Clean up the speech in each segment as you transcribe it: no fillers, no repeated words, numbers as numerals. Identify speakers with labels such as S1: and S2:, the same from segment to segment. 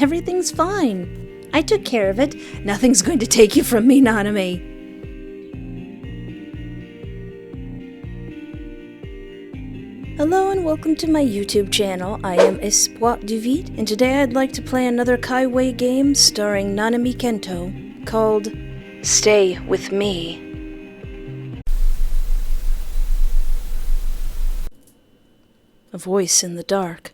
S1: Everything's fine. I took care of it. Nothing's going to take you from me, Nanami. Hello and welcome to my YouTube channel. I am Espoir du Vide, and today I'd like to play another Khywae game starring Nanami Kento called Stay With Me. A voice in the dark.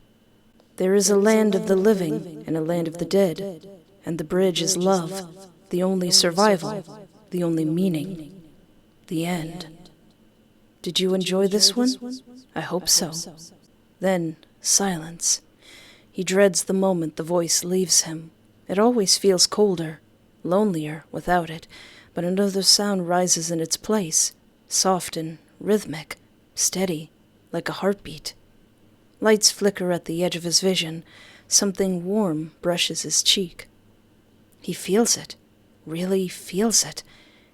S1: There is a land of the living and a land of the dead, and the bridge is love, the only survival, the only meaning, the end. Did you enjoy this one? I hope so. Then, silence. He dreads the moment the voice leaves him. It always feels colder, lonelier without it, but another sound rises in its place, soft and rhythmic, steady, like a heartbeat. Lights flicker at the edge of his vision. Something warm brushes his cheek. He feels it, really feels it.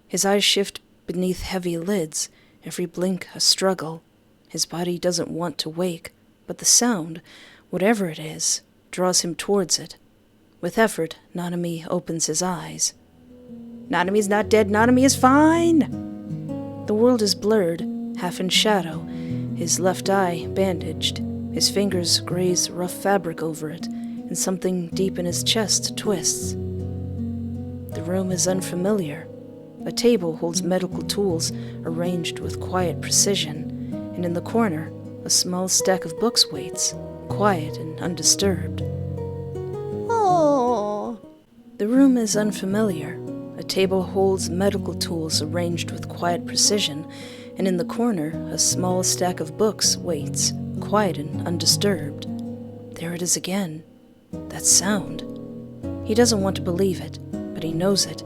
S1: His eyes shift beneath heavy lids, every blink a struggle. His body doesn't want to wake, but the sound, whatever it is, draws him towards it. With effort, Nanami opens his eyes. Nanami's not dead, Nanami is fine! The world is blurred, half in shadow, his left eye bandaged. His fingers graze rough fabric over it, and something deep in his chest twists. The room is unfamiliar. A table holds medical tools arranged with quiet precision, and in the corner, a small stack of books waits, quiet and undisturbed. Oh! The room is unfamiliar. A table holds medical tools arranged with quiet precision, and in the corner, a small stack of books waits, quiet and undisturbed. There it is again. That sound. He doesn't want to believe it, but he knows it.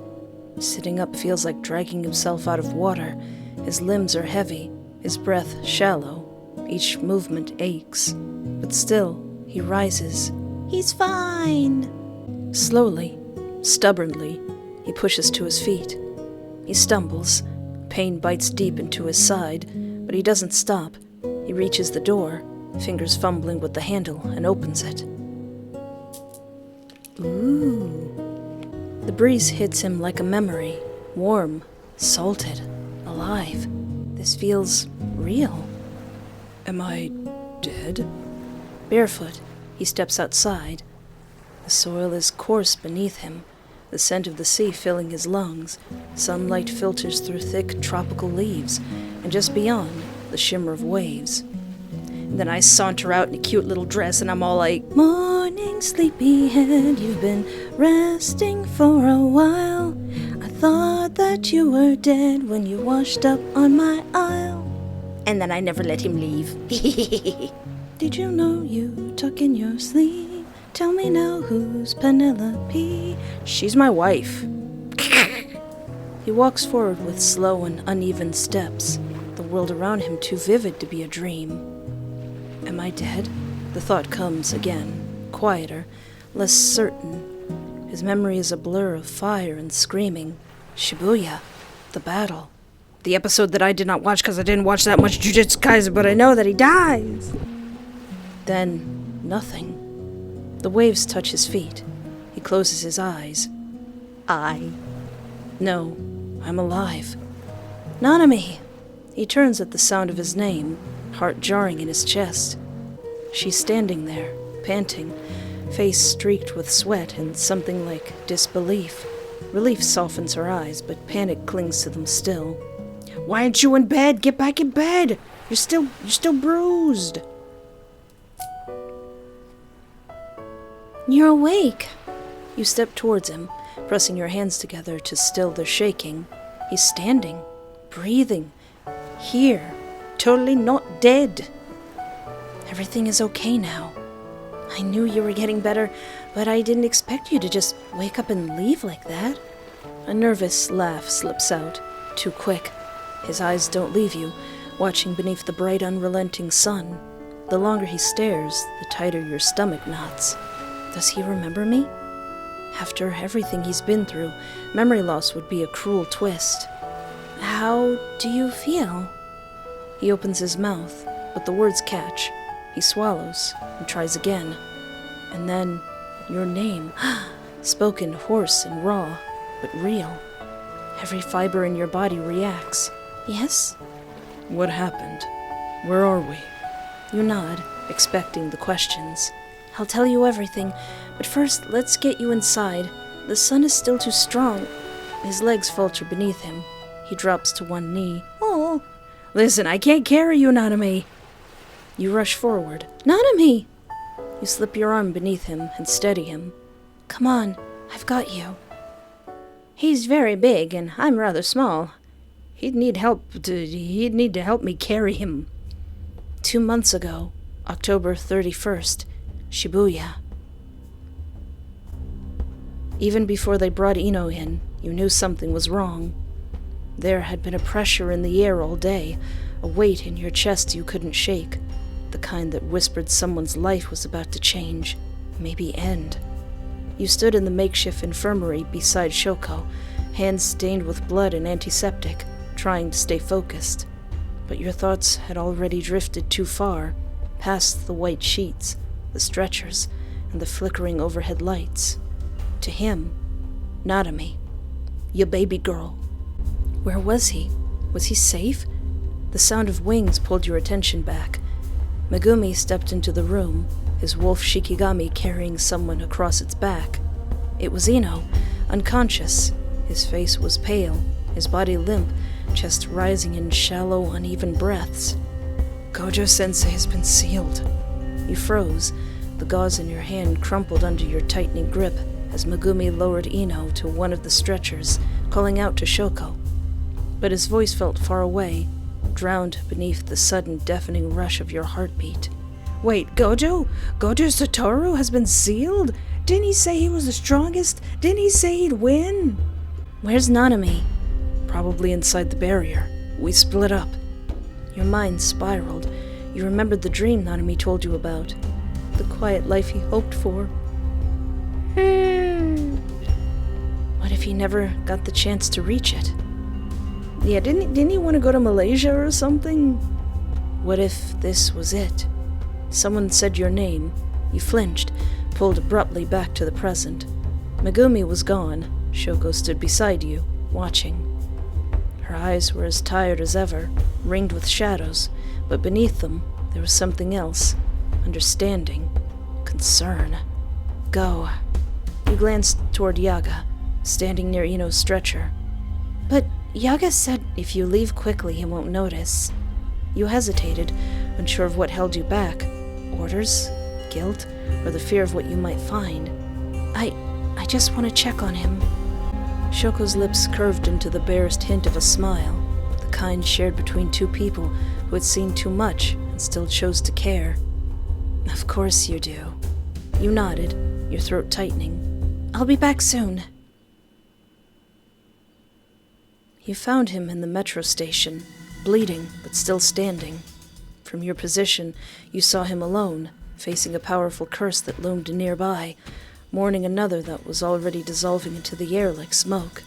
S1: Sitting up feels like dragging himself out of water. His limbs are heavy, his breath shallow. Each movement aches. But still, he rises. He's fine! Slowly, stubbornly, he pushes to his feet. He stumbles. Pain bites deep into his side, but he doesn't stop. He reaches the door, fingers fumbling with the handle, and opens it. Ooh. The breeze hits him like a memory, warm, salted, alive. This feels real. Am I dead? Barefoot, he steps outside. The soil is coarse beneath him, the scent of the sea filling his lungs. Sunlight filters through thick tropical leaves, and just beyond, the shimmer of waves. And then I saunter out in a cute little dress, and I'm all like, "Morning, sleepyhead, you've been resting for a while. I thought that you were dead when you washed up on my aisle." And then I never let him leave. Did you know you tuck in your sleeve? Tell me now, who's Penelope? She's my wife. He walks forward with slow and uneven steps, the world around him too vivid to be a dream. Am I dead? The thought comes again, quieter, less certain. His memory is a blur of fire and screaming. Shibuya, the battle. The episode that I did not watch because I didn't watch that much Jujutsu Kaisen, but I know that he dies. Then, nothing. The waves touch his feet. He closes his eyes. No, I'm alive. Nanami! He turns at the sound of his name, heart jarring in his chest. She's standing there, panting, face streaked with sweat and something like disbelief. Relief softens her eyes, but panic clings to them still. Why aren't you in bed? Get back in bed! You're still bruised. You're awake. You step towards him, pressing your hands together to still their shaking. He's standing, breathing, here, totally not dead. Everything is okay now. I knew you were getting better, but I didn't expect you to just wake up and leave like that. A nervous laugh slips out, too quick. His eyes don't leave you, watching beneath the bright, unrelenting sun. The longer he stares, the tighter your stomach knots. Does he remember me? After everything he's been through, memory loss would be a cruel twist. How do you feel? He opens his mouth, but the words catch. He swallows and tries again. And then Your name, spoken hoarse and raw, but real. Every fiber in your body reacts. Yes? What happened? Where are we? You nod, expecting the questions. I'll tell you everything, but first let's get you inside. The sun is still too strong. His legs falter beneath him. He drops to one knee. Oh! Listen, I can't carry you, Nanami! You rush forward. Nanami! You slip your arm beneath him and steady him. Come on, I've got you. He's very big, and I'm rather small. He'd need to help me carry him. 2 months ago, October 31st, Shibuya. Even before they brought Ino in, you knew something was wrong. There had been a pressure in the air all day, a weight in your chest you couldn't shake, the kind that whispered someone's life was about to change, maybe end. You stood in the makeshift infirmary beside Shoko, hands stained with blood and antiseptic, trying to stay focused. But your thoughts had already drifted too far, past the white sheets, the stretchers, and the flickering overhead lights. To him, Nanami, your baby girl. Where was he? Was he safe? The sound of wings pulled your attention back. Megumi stepped into the room, his wolf Shikigami carrying someone across its back. It was Ino, unconscious. His face was pale, his body limp, chest rising in shallow, uneven breaths. Gojo-sensei has been sealed. You froze, the gauze in your hand crumpled under your tightening grip as Megumi lowered Ino to one of the stretchers, calling out to Shoko. But his voice felt far away, drowned beneath the sudden deafening rush of your heartbeat. Wait, Gojo? Gojo Satoru has been sealed? Didn't he say he was the strongest? Didn't he say he'd win? Where's Nanami? Probably inside the barrier. We split up. Your mind spiraled. You remembered the dream Nanami told you about. The quiet life he hoped for. What if he never got the chance to reach it? Yeah, didn't he want to go to Malaysia or something? What if this was it? Someone said your name. You flinched, pulled abruptly back to the present. Megumi was gone. Shoko stood beside you, watching. Her eyes were as tired as ever, ringed with shadows, but beneath them there was something else. Understanding. Concern. Go. You glanced toward Yaga, standing near Ino's stretcher. But Yaga said if you leave quickly he won't notice. You hesitated, unsure of what held you back. Orders? Guilt? Or the fear of what you might find? I just want to check on him. Shoko's lips curved into the barest hint of a smile, the kind shared between two people who had seen too much and still chose to care. Of course you do. You nodded, your throat tightening. I'll be back soon. You found him in the metro station, bleeding but still standing. From your position, you saw him alone, facing a powerful curse that loomed nearby, mourning another that was already dissolving into the air like smoke.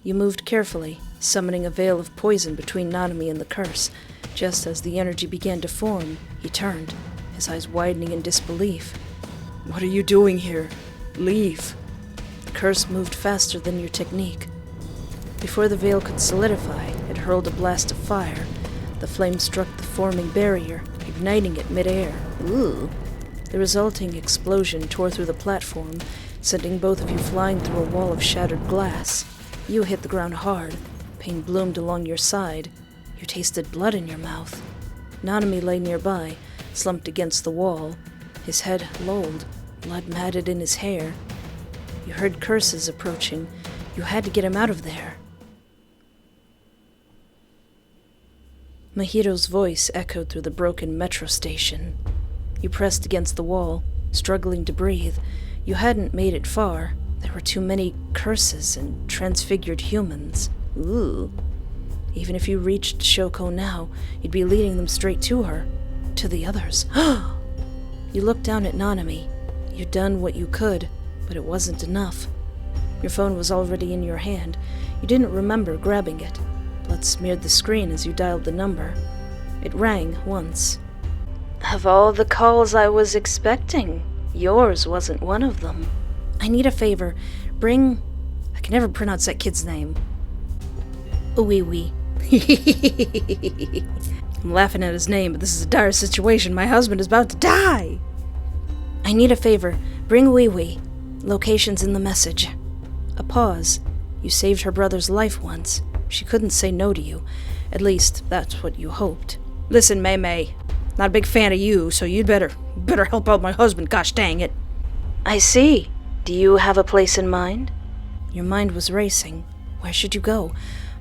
S1: You moved carefully, summoning a veil of poison between Nanami and the curse. Just as the energy began to form, he turned, his eyes widening in disbelief. What are you doing here? Leave. The curse moved faster than your technique. Before the veil could solidify, it hurled a blast of fire. The flame struck the forming barrier, igniting it mid-air. Ooh. The resulting explosion tore through the platform, sending both of you flying through a wall of shattered glass. You hit the ground hard. Pain bloomed along your side. You tasted blood in your mouth. Nanami lay nearby, slumped against the wall. His head lolled, blood matted in his hair. You heard curses approaching. You had to get him out of there. Mahiro's voice echoed through the broken metro station. You pressed against the wall, struggling to breathe. You hadn't made it far. There were too many curses and transfigured humans. Ooh. Even if you reached Shoko now, you'd be leading them straight to her. To the others. You looked down at Nanami. You'd done what you could, but it wasn't enough. Your phone was already in your hand. You didn't remember grabbing it. Blood smeared the screen as you dialed the number. It rang once. Of all the calls I was expecting, Yours wasn't one of them. I need a favor. Bring... I can never pronounce that kid's name. Wee. I'm laughing at his name, but this is a dire situation. My husband is about to die. I need a favor. Bring Wee. Location's in the message. A pause. You saved her brother's life once. She couldn't say no to you. At least, that's what you hoped. Listen, May. Not a big fan of you, so you'd better help out my husband, gosh dang it. I see. Do you have a place in mind? Your mind was racing. Where should you go?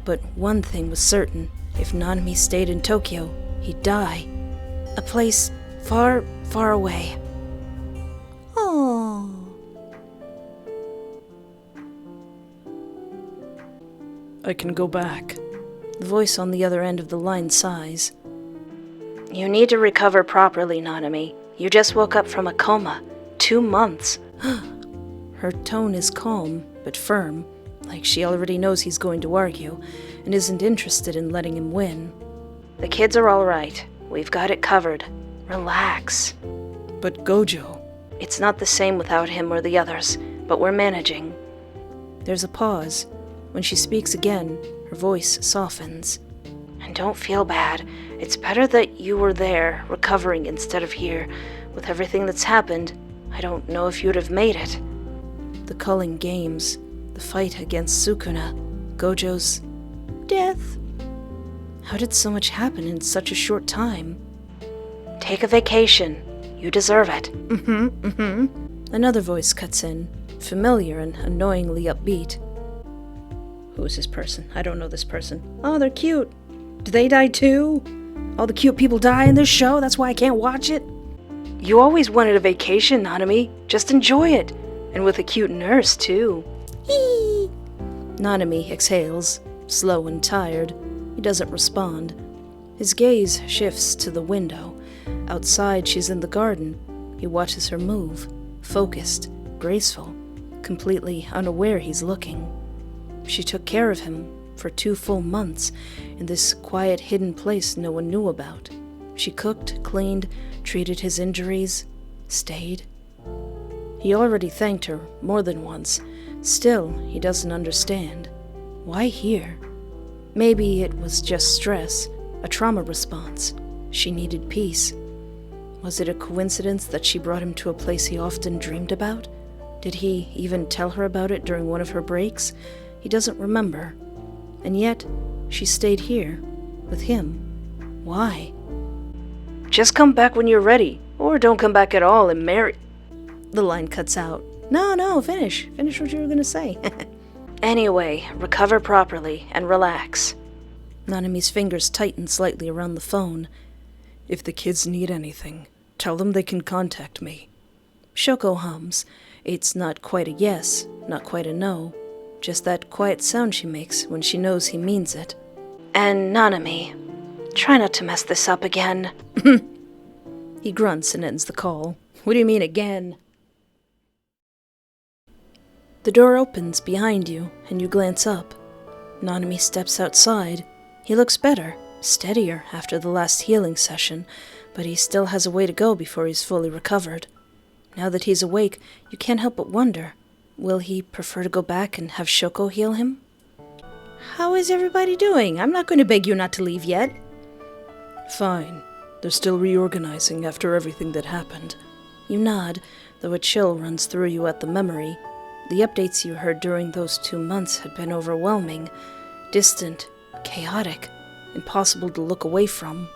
S1: But one thing was certain. If Nanami stayed in Tokyo, he'd die. A place far, far away. Oh. I can go back. The voice on the other end of the line sighs. You need to recover properly, Nanami. You just woke up from a coma. 2 months. Her tone is calm, but firm, like she already knows he's going to argue, and isn't interested in letting him win. The kids are all right. We've got it covered. Relax. But Gojo... It's not the same without him or the others, but we're managing. There's a pause. When she speaks again, her voice softens. And don't feel bad. It's better that you were there, recovering instead of here. With everything that's happened, I don't know if you'd have made it. The culling games, the fight against Sukuna, Gojo's death. How did so much happen in such a short time? Take a vacation. You deserve it. Another voice cuts in, familiar and annoyingly upbeat. Who is this person? I don't know this person. Oh, they're cute. Do they die too? All the cute people die in this show? That's why I can't watch it? You always wanted a vacation, Nanami. Just enjoy it. And with a cute nurse, too. Hee! Nanami exhales, slow and tired. He doesn't respond. His gaze shifts to the window. Outside, she's in the garden. He watches her move, focused, graceful, completely unaware he's looking. She took care of him for 2 full months in this quiet, hidden place no one knew about. She cooked, cleaned, treated his injuries, stayed. He already thanked her more than once. Still, he doesn't understand. Why here? Maybe it was just stress, a trauma response. She needed peace. Was it a coincidence that she brought him to a place he often dreamed about? Did he even tell her about it during one of her breaks? He doesn't remember. And yet, she stayed here, with him. Why? Just come back when you're ready, or don't come back at all and marry... The line cuts out. No, finish. Finish what you were gonna say. Anyway, recover properly and relax. Nanami's fingers tighten slightly around the phone. If the kids need anything, tell them they can contact me. Shoko hums. It's not quite a yes, not quite a no. Just that quiet sound she makes when she knows he means it. And Nanami, try not to mess this up again. He grunts and ends the call. What do you mean again? The door opens behind you, and you glance up. Nanami steps outside. He looks better, steadier after the last healing session, but he still has a way to go before he's fully recovered. Now that he's awake, you can't help but wonder, will he prefer to go back and have Shoko heal him? How is everybody doing? I'm not going to beg you not to leave yet. Fine. They're still reorganizing after everything that happened. You nod, though a chill runs through you at the memory. The updates you heard during those 2 months had been overwhelming, distant, chaotic, impossible to look away from.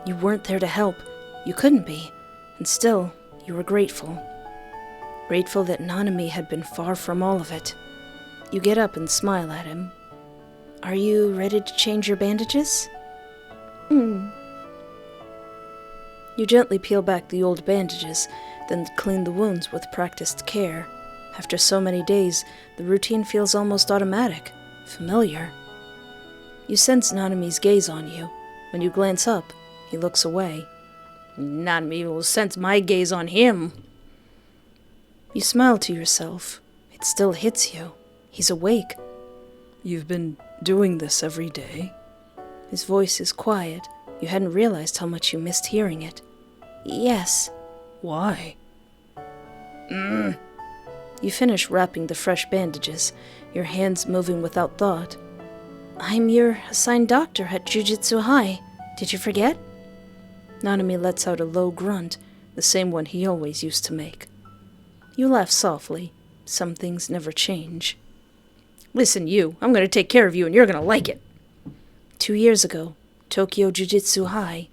S1: You weren't there to help. You couldn't be. And still, you were grateful. Grateful that Nanami had been far from all of it. You get up and smile at him. Are you ready to change your bandages? You gently peel back the old bandages, then clean the wounds with practiced care. After so many days, the routine feels almost automatic, familiar. You sense Nanami's gaze on you. When you glance up, he looks away. Nanami will sense my gaze on him. You smile to yourself. It still hits you. He's awake. You've been doing this every day? His voice is quiet. You hadn't realized how much you missed hearing it. Yes. Why? You finish wrapping the fresh bandages, your hands moving without thought. I'm your assigned doctor at Jujutsu High. Did you forget? Nanami lets out a low grunt, the same one he always used to make. You laugh softly. Some things never change. Listen, you. I'm going to take care of you and you're going to like it. 2 years ago, Tokyo Jujutsu High.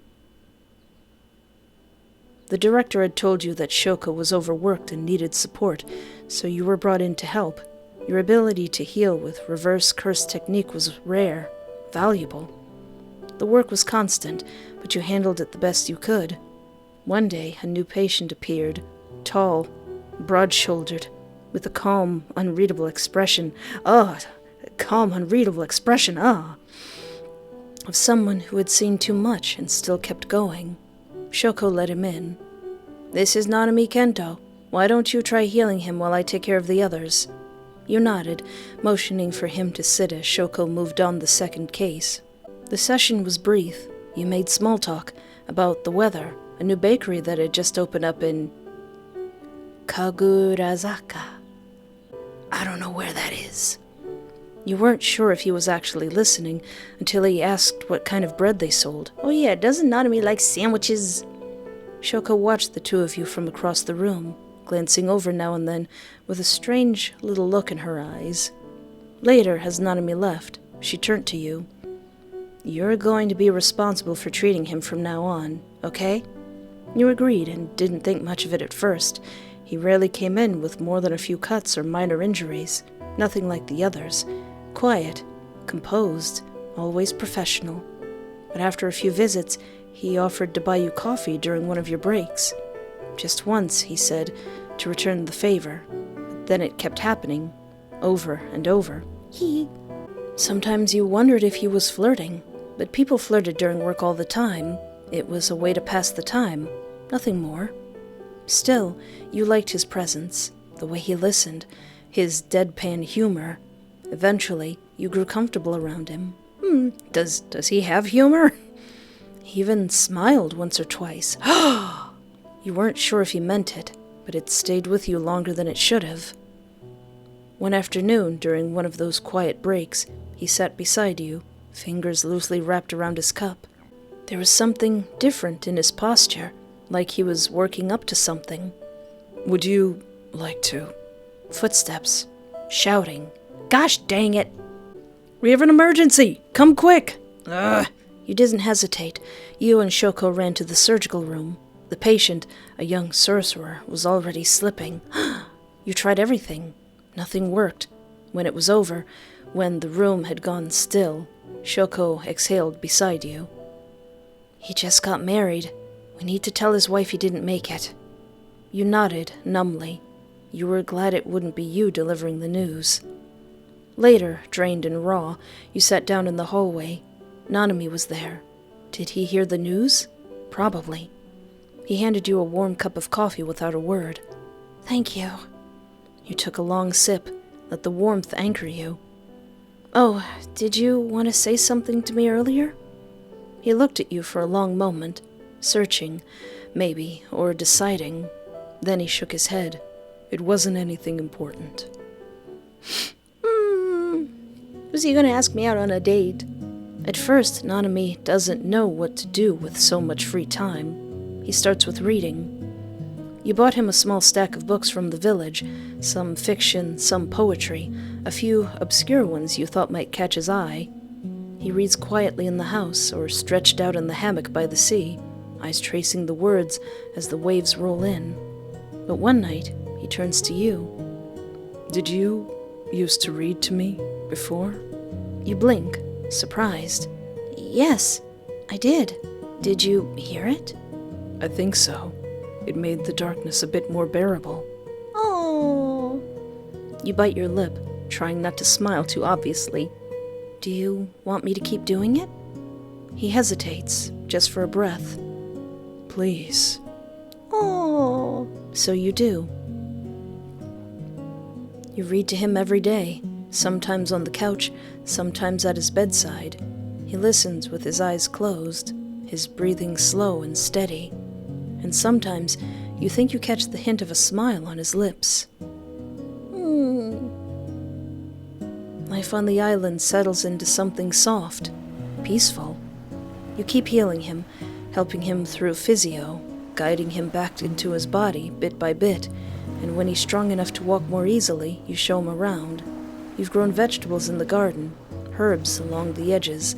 S1: The director had told you that Shoko was overworked and needed support, so you were brought in to help. Your ability to heal with reverse curse technique was rare, valuable. The work was constant, but you handled it the best you could. One day, a new patient appeared, tall, broad-shouldered, with a calm, unreadable expression. Of someone who had seen too much and still kept going. Shoko let him in. This is Nanami Kento. Why don't you try healing him while I take care of the others? You nodded, motioning for him to sit as Shoko moved on the second case. The session was brief. You made small talk about the weather, a new bakery that had just opened up in Kagurazaka. I don't know where that is. You weren't sure if he was actually listening until he asked what kind of bread they sold. Oh yeah, doesn't Nanami like sandwiches? Shoko watched the two of you from across the room, glancing over now and then with a strange little look in her eyes. Later, as Nanami left, she turned to you. You're going to be responsible for treating him from now on, okay? You agreed and didn't think much of it at first. He rarely came in with more than a few cuts or minor injuries, nothing like the others. Quiet, composed, always professional. But after a few visits, he offered to buy you coffee during one of your breaks. Just once, he said, to return the favor. But then it kept happening, over and over. Sometimes you wondered if he was flirting, but people flirted during work all the time. It was a way to pass the time, nothing more. Still, you liked his presence, the way he listened, his deadpan humor. Eventually, you grew comfortable around him. Does he have humor? He even smiled once or twice. You weren't sure if he meant it, but it stayed with you longer than it should have. One afternoon, during one of those quiet breaks, he sat beside you, fingers loosely wrapped around his cup. There was something different in his posture, like he was working up to something. Would you like to? Footsteps. Shouting. Gosh dang it! We have an emergency! Come quick! Ugh! You didn't hesitate. You and Shoko ran to the surgical room. The patient, a young sorcerer, was already slipping. You tried everything. Nothing worked. When it was over, when the room had gone still, Shoko exhaled beside you. He just got married. We need to tell his wife he didn't make it. You nodded, numbly. You were glad it wouldn't be you delivering the news. Later, drained and raw, you sat down in the hallway. Nanami was there. Did he hear the news? Probably. He handed you a warm cup of coffee without a word. Thank you. You took a long sip, let the warmth anchor you. Oh, did you want to say something to me earlier? He looked at you for a long moment, searching, maybe, or deciding. Then he shook his head. It wasn't anything important. Was he going to ask me out on a date? At first, Nanami doesn't know what to do with so much free time. He starts with reading. You bought him a small stack of books from the village, some fiction, some poetry, a few obscure ones you thought might catch his eye. He reads quietly in the house or stretched out in the hammock by the sea, eyes tracing the words as the waves roll in. But one night, he turns to you. Did you used to read to me before? You blink, surprised. Yes, I did. Did you hear it? I think so. It made the darkness a bit more bearable. Oh. You bite your lip, trying not to smile too obviously. Do you want me to keep doing it? He hesitates, just for a breath. Please. Oh. So you do. You read to him every day, sometimes on the couch, sometimes at his bedside. He listens with his eyes closed, his breathing slow and steady. And sometimes You think you catch the hint of a smile on his lips. Life on the island settles into something soft, peaceful. You keep healing him, helping him through physio, guiding him back into his body bit by bit, and when he's strong enough to walk more easily, you show him around. You've grown vegetables in the garden, herbs along the edges.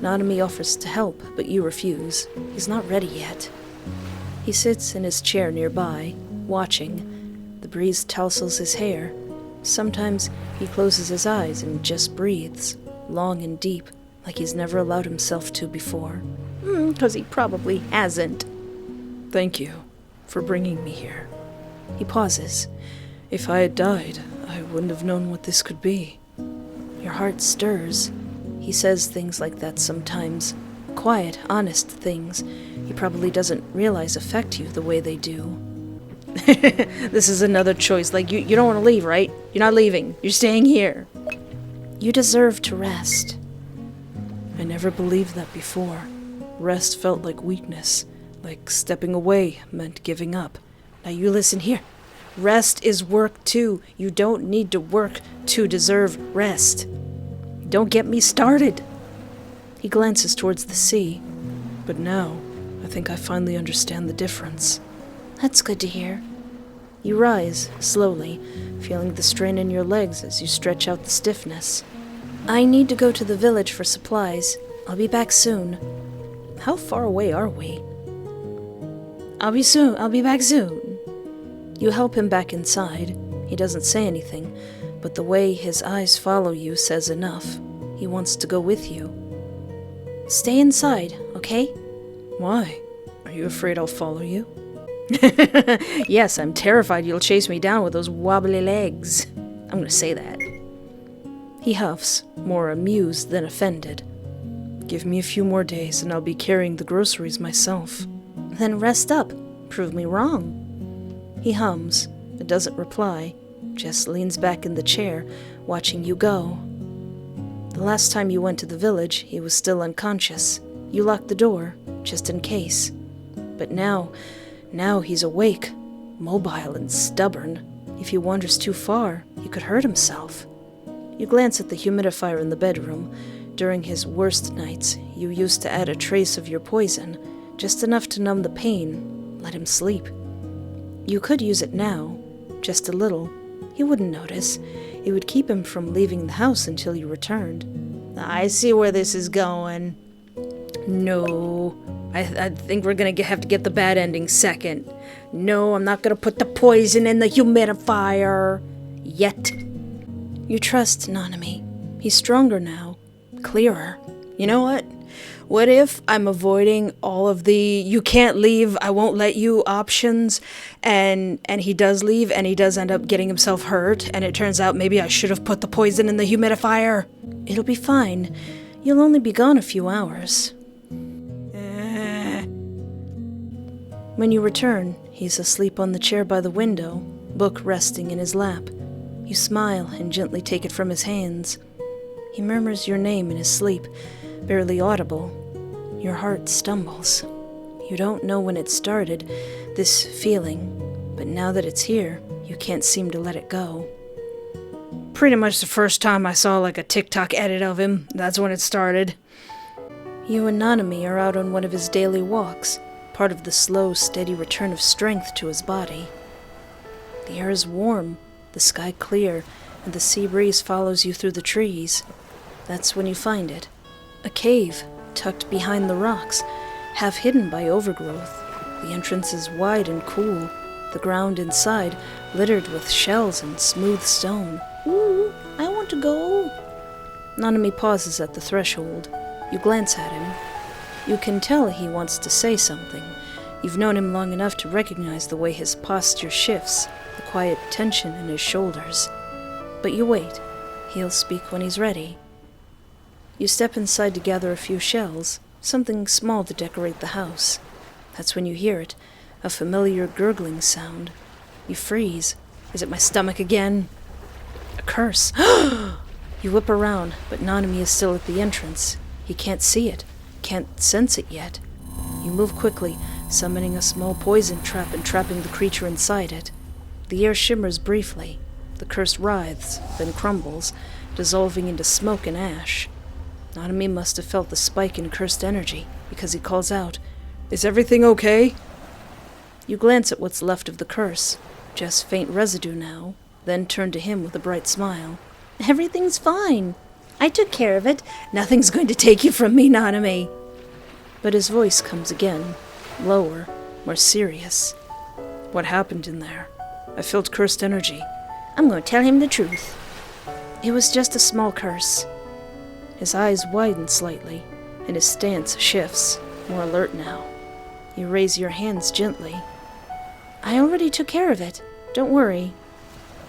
S1: Nanami offers to help, but you refuse. He's not ready yet. He sits in his chair nearby, watching. The breeze tousles his hair. Sometimes he closes his eyes and just breathes, long and deep, like he's never allowed himself to before. 'Cause he probably hasn't. Thank you for bringing me here. He pauses. If I had died, I wouldn't have known what this could be. Your heart stirs. He says things like that sometimes. Quiet, honest things he probably doesn't realize affect you the way they do. This is another choice. Like, you don't want to leave, right? You're not leaving. You're staying here. You deserve to rest. I never believed that before. Rest felt like weakness. Like stepping away meant giving up. Now you listen here. Rest is work too. You don't need to work to deserve rest. Don't get me started. He glances towards the sea. But now, I think I finally understand the difference. That's good to hear. You rise, slowly, feeling the strain in your legs as you stretch out the stiffness. I need to go to the village for supplies. I'll be back soon. How far away are we? I'll be back soon. You help him back inside. He doesn't say anything, but the way his eyes follow you says enough. He wants to go with you. Stay inside, okay? Why? Are you afraid I'll follow you? Yes, I'm terrified you'll chase me down with those wobbly legs. I'm gonna say that. He huffs, more amused than offended. Give me a few more days and I'll be carrying the groceries myself. Then rest up. Prove me wrong. He hums, but doesn't reply, just leans back in the chair, watching you go. The last time you went to the village, he was still unconscious. You locked the door, just in case. But now he's awake, mobile and stubborn. If he wanders too far, he could hurt himself. You glance at the humidifier in the bedroom. During his worst nights, you used to add a trace of your poison, just enough to numb the pain, let him sleep. You could use it now, just a little. He wouldn't notice. It would keep him from leaving the house until you returned. I see where this is going. No, I think we're gonna have to get the bad ending second. No, I'm not gonna put the poison in the humidifier. Yet. You trust Nanami. He's stronger now. Clearer. You know what? What if I'm avoiding all of the you can't leave, I won't let you options, and he does leave and he does end up getting himself hurt, and it turns out maybe I should have put the poison in the humidifier? It'll be fine. You'll only be gone a few hours. When you return, he's asleep on the chair by the window, book resting in his lap. You smile and gently take it from his hands. He murmurs your name in his sleep, barely audible. Your heart stumbles. You don't know when it started, this feeling, but now that it's here, you can't seem to let it go. Pretty much the first time I saw like a TikTok edit of him, that's when it started. You and Nanami are out on one of his daily walks, part of the slow, steady return of strength to his body. The air is warm, the sky clear, and the sea breeze follows you through the trees. That's when you find it. A cave, tucked behind the rocks, half hidden by overgrowth. The entrance is wide and cool, the ground inside littered with shells and smooth stone. Ooh, I want to go. Nanami pauses at the threshold. You glance at him. You can tell he wants to say something. You've known him long enough to recognize the way his posture shifts, the quiet tension in his shoulders. But you wait. He'll speak when he's ready. You step inside to gather a few shells, something small to decorate the house. That's when you hear it, a familiar gurgling sound. You freeze. Is it my stomach again? A curse. You whip around, but Nanami is still at the entrance. He can't see it, can't sense it yet. You move quickly, summoning a small poison trap and trapping the creature inside it. The air shimmers briefly. The curse writhes, then crumbles, dissolving into smoke and ash. Nanami must have felt the spike in cursed energy, because he calls out, "Is everything okay?" You glance at what's left of the curse, just faint residue now, then turn to him with a bright smile. "Everything's fine. I took care of it. Nothing's going to take you from me, Nanami." But his voice comes again, lower, more serious. "What happened in there? I felt cursed energy." "I'm going to tell him the truth." "It was just a small curse." His eyes widen slightly, and his stance shifts, more alert now. You raise your hands gently. "I already took care of it. Don't worry."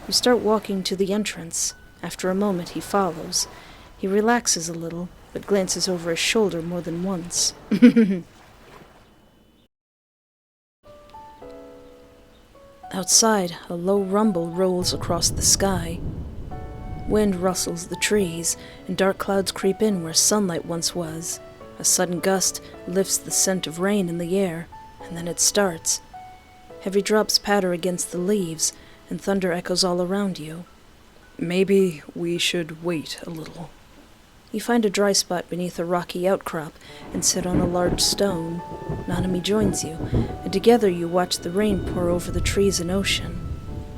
S1: You start walking to the entrance. After a moment, he follows. He relaxes a little, but glances over his shoulder more than once. Outside, a low rumble rolls across the sky. Wind rustles the trees, and dark clouds creep in where sunlight once was. A sudden gust lifts the scent of rain in the air, and then it starts. Heavy drops patter against the leaves, and thunder echoes all around you. "Maybe we should wait a little." You find a dry spot beneath a rocky outcrop and sit on a large stone. Nanami joins you, and together you watch the rain pour over the trees and ocean.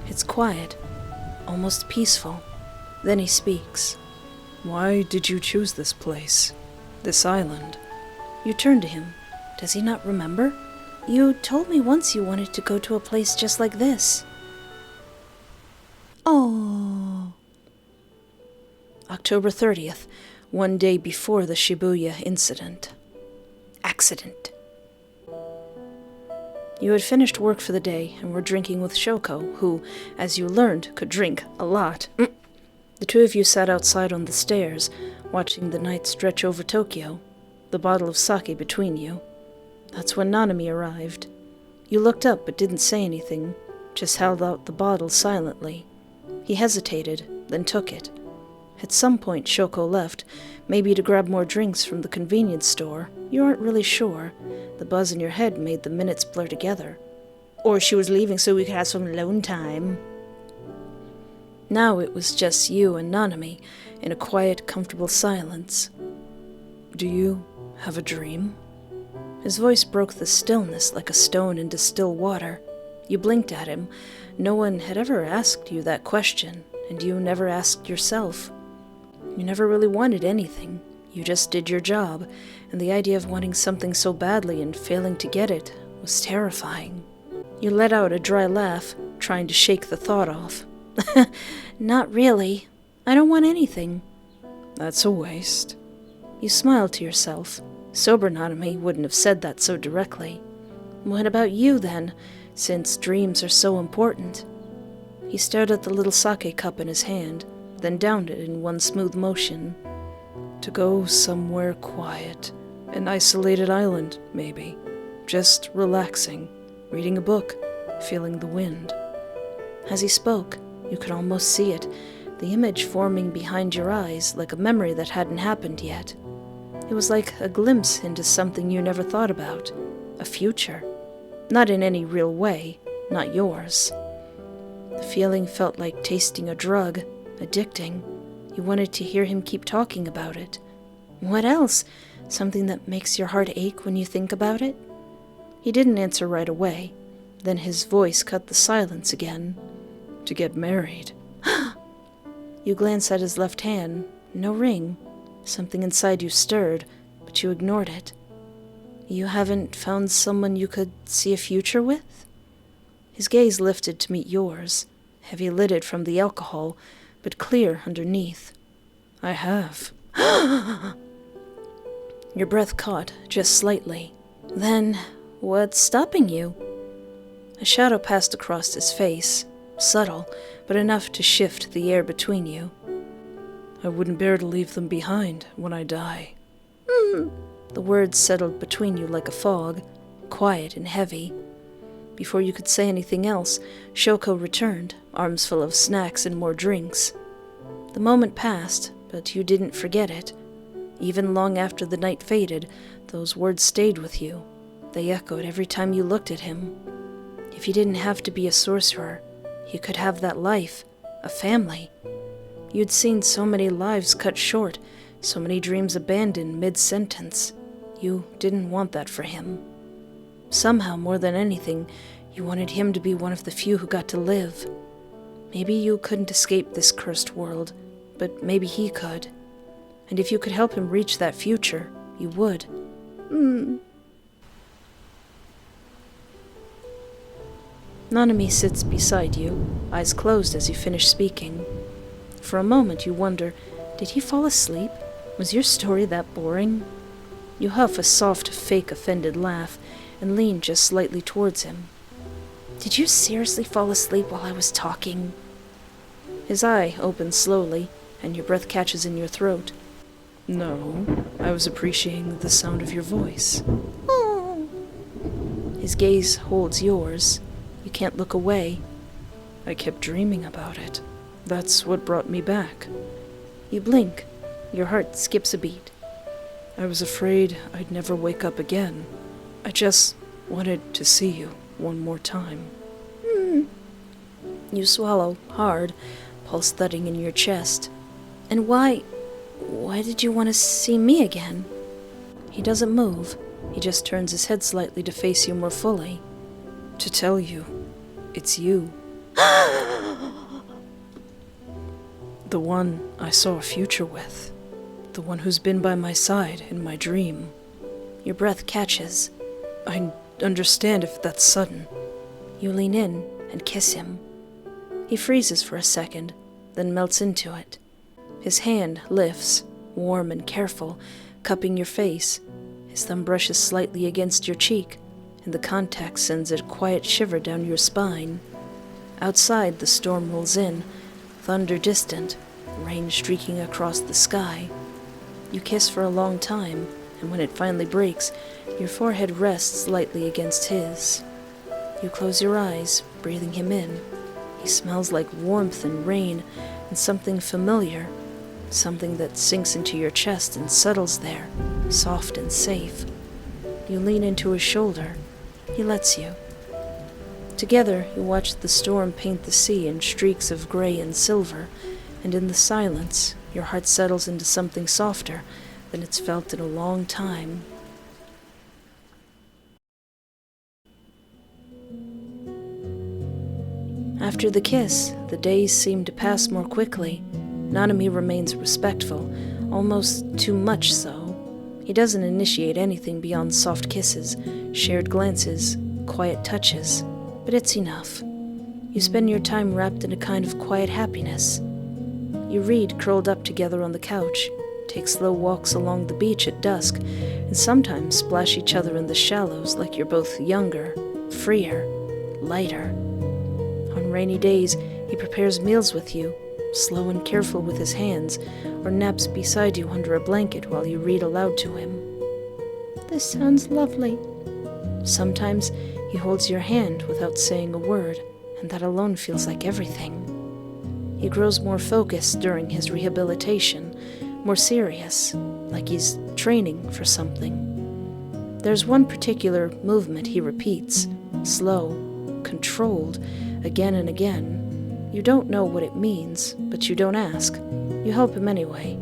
S1: It's quiet, almost peaceful. Then he speaks. "Why did you choose this place? This island?" You turn to him. Does he not remember? "You told me once you wanted to go to a place just like this." Oh. October 30th, one day before the Shibuya accident. You had finished work for the day and were drinking with Shoko, who, as you learned, could drink a lot. The two of you sat outside on the stairs, watching the night stretch over Tokyo, the bottle of sake between you. That's when Nanami arrived. You looked up but didn't say anything, just held out the bottle silently. He hesitated, then took it. At some point Shoko left, maybe to grab more drinks from the convenience store. You aren't really sure. The buzz in your head made the minutes blur together. Or she was leaving so we could have some alone time. Now it was just you and Nanami, in a quiet, comfortable silence. "Do you have a dream?" His voice broke the stillness like a stone into still water. You blinked at him. No one had ever asked you that question, and you never asked yourself. You never really wanted anything. You just did your job, and the idea of wanting something so badly and failing to get it was terrifying. You let out a dry laugh, trying to shake the thought off. "Not really. I don't want anything." "That's a waste." You smiled to yourself. Sober Nanami wouldn't have said that so directly. "What about you, then, since dreams are so important?" He stared at the little sake cup in his hand, then downed it in one smooth motion. "To go somewhere quiet. An isolated island, maybe. Just relaxing, reading a book, feeling the wind." As he spoke, you could almost see it, the image forming behind your eyes like a memory that hadn't happened yet. It was like a glimpse into something you never thought about, a future. Not in any real way, not yours. The feeling felt like tasting a drug, addicting. You wanted to hear him keep talking about it. What else? Something that makes your heart ache when you think about it? He didn't answer right away. Then his voice cut the silence again. "To get married." You glance at his left hand. No ring. Something inside you stirred, but you ignored it. "You haven't found someone you could see a future with?" His gaze lifted to meet yours, heavy-lidded from the alcohol, but clear underneath. "I have." Your breath caught, just slightly. "Then, what's stopping you?" A shadow passed across his face, subtle, but enough to shift the air between you. "I wouldn't bear to leave them behind when I die." The words settled between you like a fog, quiet and heavy. Before you could say anything else, Shoko returned, arms full of snacks and more drinks. The moment passed, but you didn't forget it. Even long after the night faded, those words stayed with you. They echoed every time you looked at him. If you didn't have to be a sorcerer, you could have that life, a family. You'd seen so many lives cut short, so many dreams abandoned mid-sentence. You didn't want that for him. Somehow, more than anything, you wanted him to be one of the few who got to live. Maybe you couldn't escape this cursed world, but maybe he could. And if you could help him reach that future, you would. Nanami sits beside you, eyes closed as you finish speaking. For a moment you wonder, did he fall asleep? Was your story that boring? You huff a soft, fake offended laugh and lean just slightly towards him. Did you seriously fall asleep while I was talking? His eye opens slowly, and your breath catches in your throat. No, I was appreciating the sound of your voice.
S2: Oh.
S1: His gaze holds yours. You can't look away. I kept dreaming about it. That's what brought me back. You blink. Your heart skips a beat. I was afraid I'd never wake up again. I just wanted to see you one more time. You swallow hard, pulse thudding in your chest. And why did you want to see me again? He doesn't move. He just turns his head slightly to face you more fully. To tell you, it's you. The one I saw a future with. The one who's been by my side in my dream. Your breath catches. I understand if that's sudden. You lean in and kiss him. He freezes for a second, then melts into it. His hand lifts, warm and careful, cupping your face. His thumb brushes slightly against your cheek, and the contact sends a quiet shiver down your spine. Outside, the storm rolls in, thunder distant, rain streaking across the sky. You kiss for a long time, and when it finally breaks, your forehead rests lightly against his. You close your eyes, breathing him in. He smells like warmth and rain and something familiar, something that sinks into your chest and settles there, soft and safe. You lean into his shoulder. He lets you. Together, you watch the storm paint the sea in streaks of gray and silver, and in the silence, your heart settles into something softer than it's felt in a long time. After the kiss, the days seem to pass more quickly. Nanami remains respectful, almost too much so. He doesn't initiate anything beyond soft kisses, shared glances, quiet touches, but it's enough. You spend your time wrapped in a kind of quiet happiness. You read curled up together on the couch, take slow walks along the beach at dusk, and sometimes splash each other in the shallows like you're both younger, freer, lighter. On rainy days, he prepares meals with you, slow and careful with his hands, or naps beside you under a blanket while you read aloud to him.
S2: This sounds lovely.
S1: Sometimes he holds your hand without saying a word, and that alone feels like everything. He grows more focused during his rehabilitation, more serious, like he's training for something. There's one particular movement he repeats, slow, controlled, again and again. You don't know what it means, but you don't ask. You help him anyway.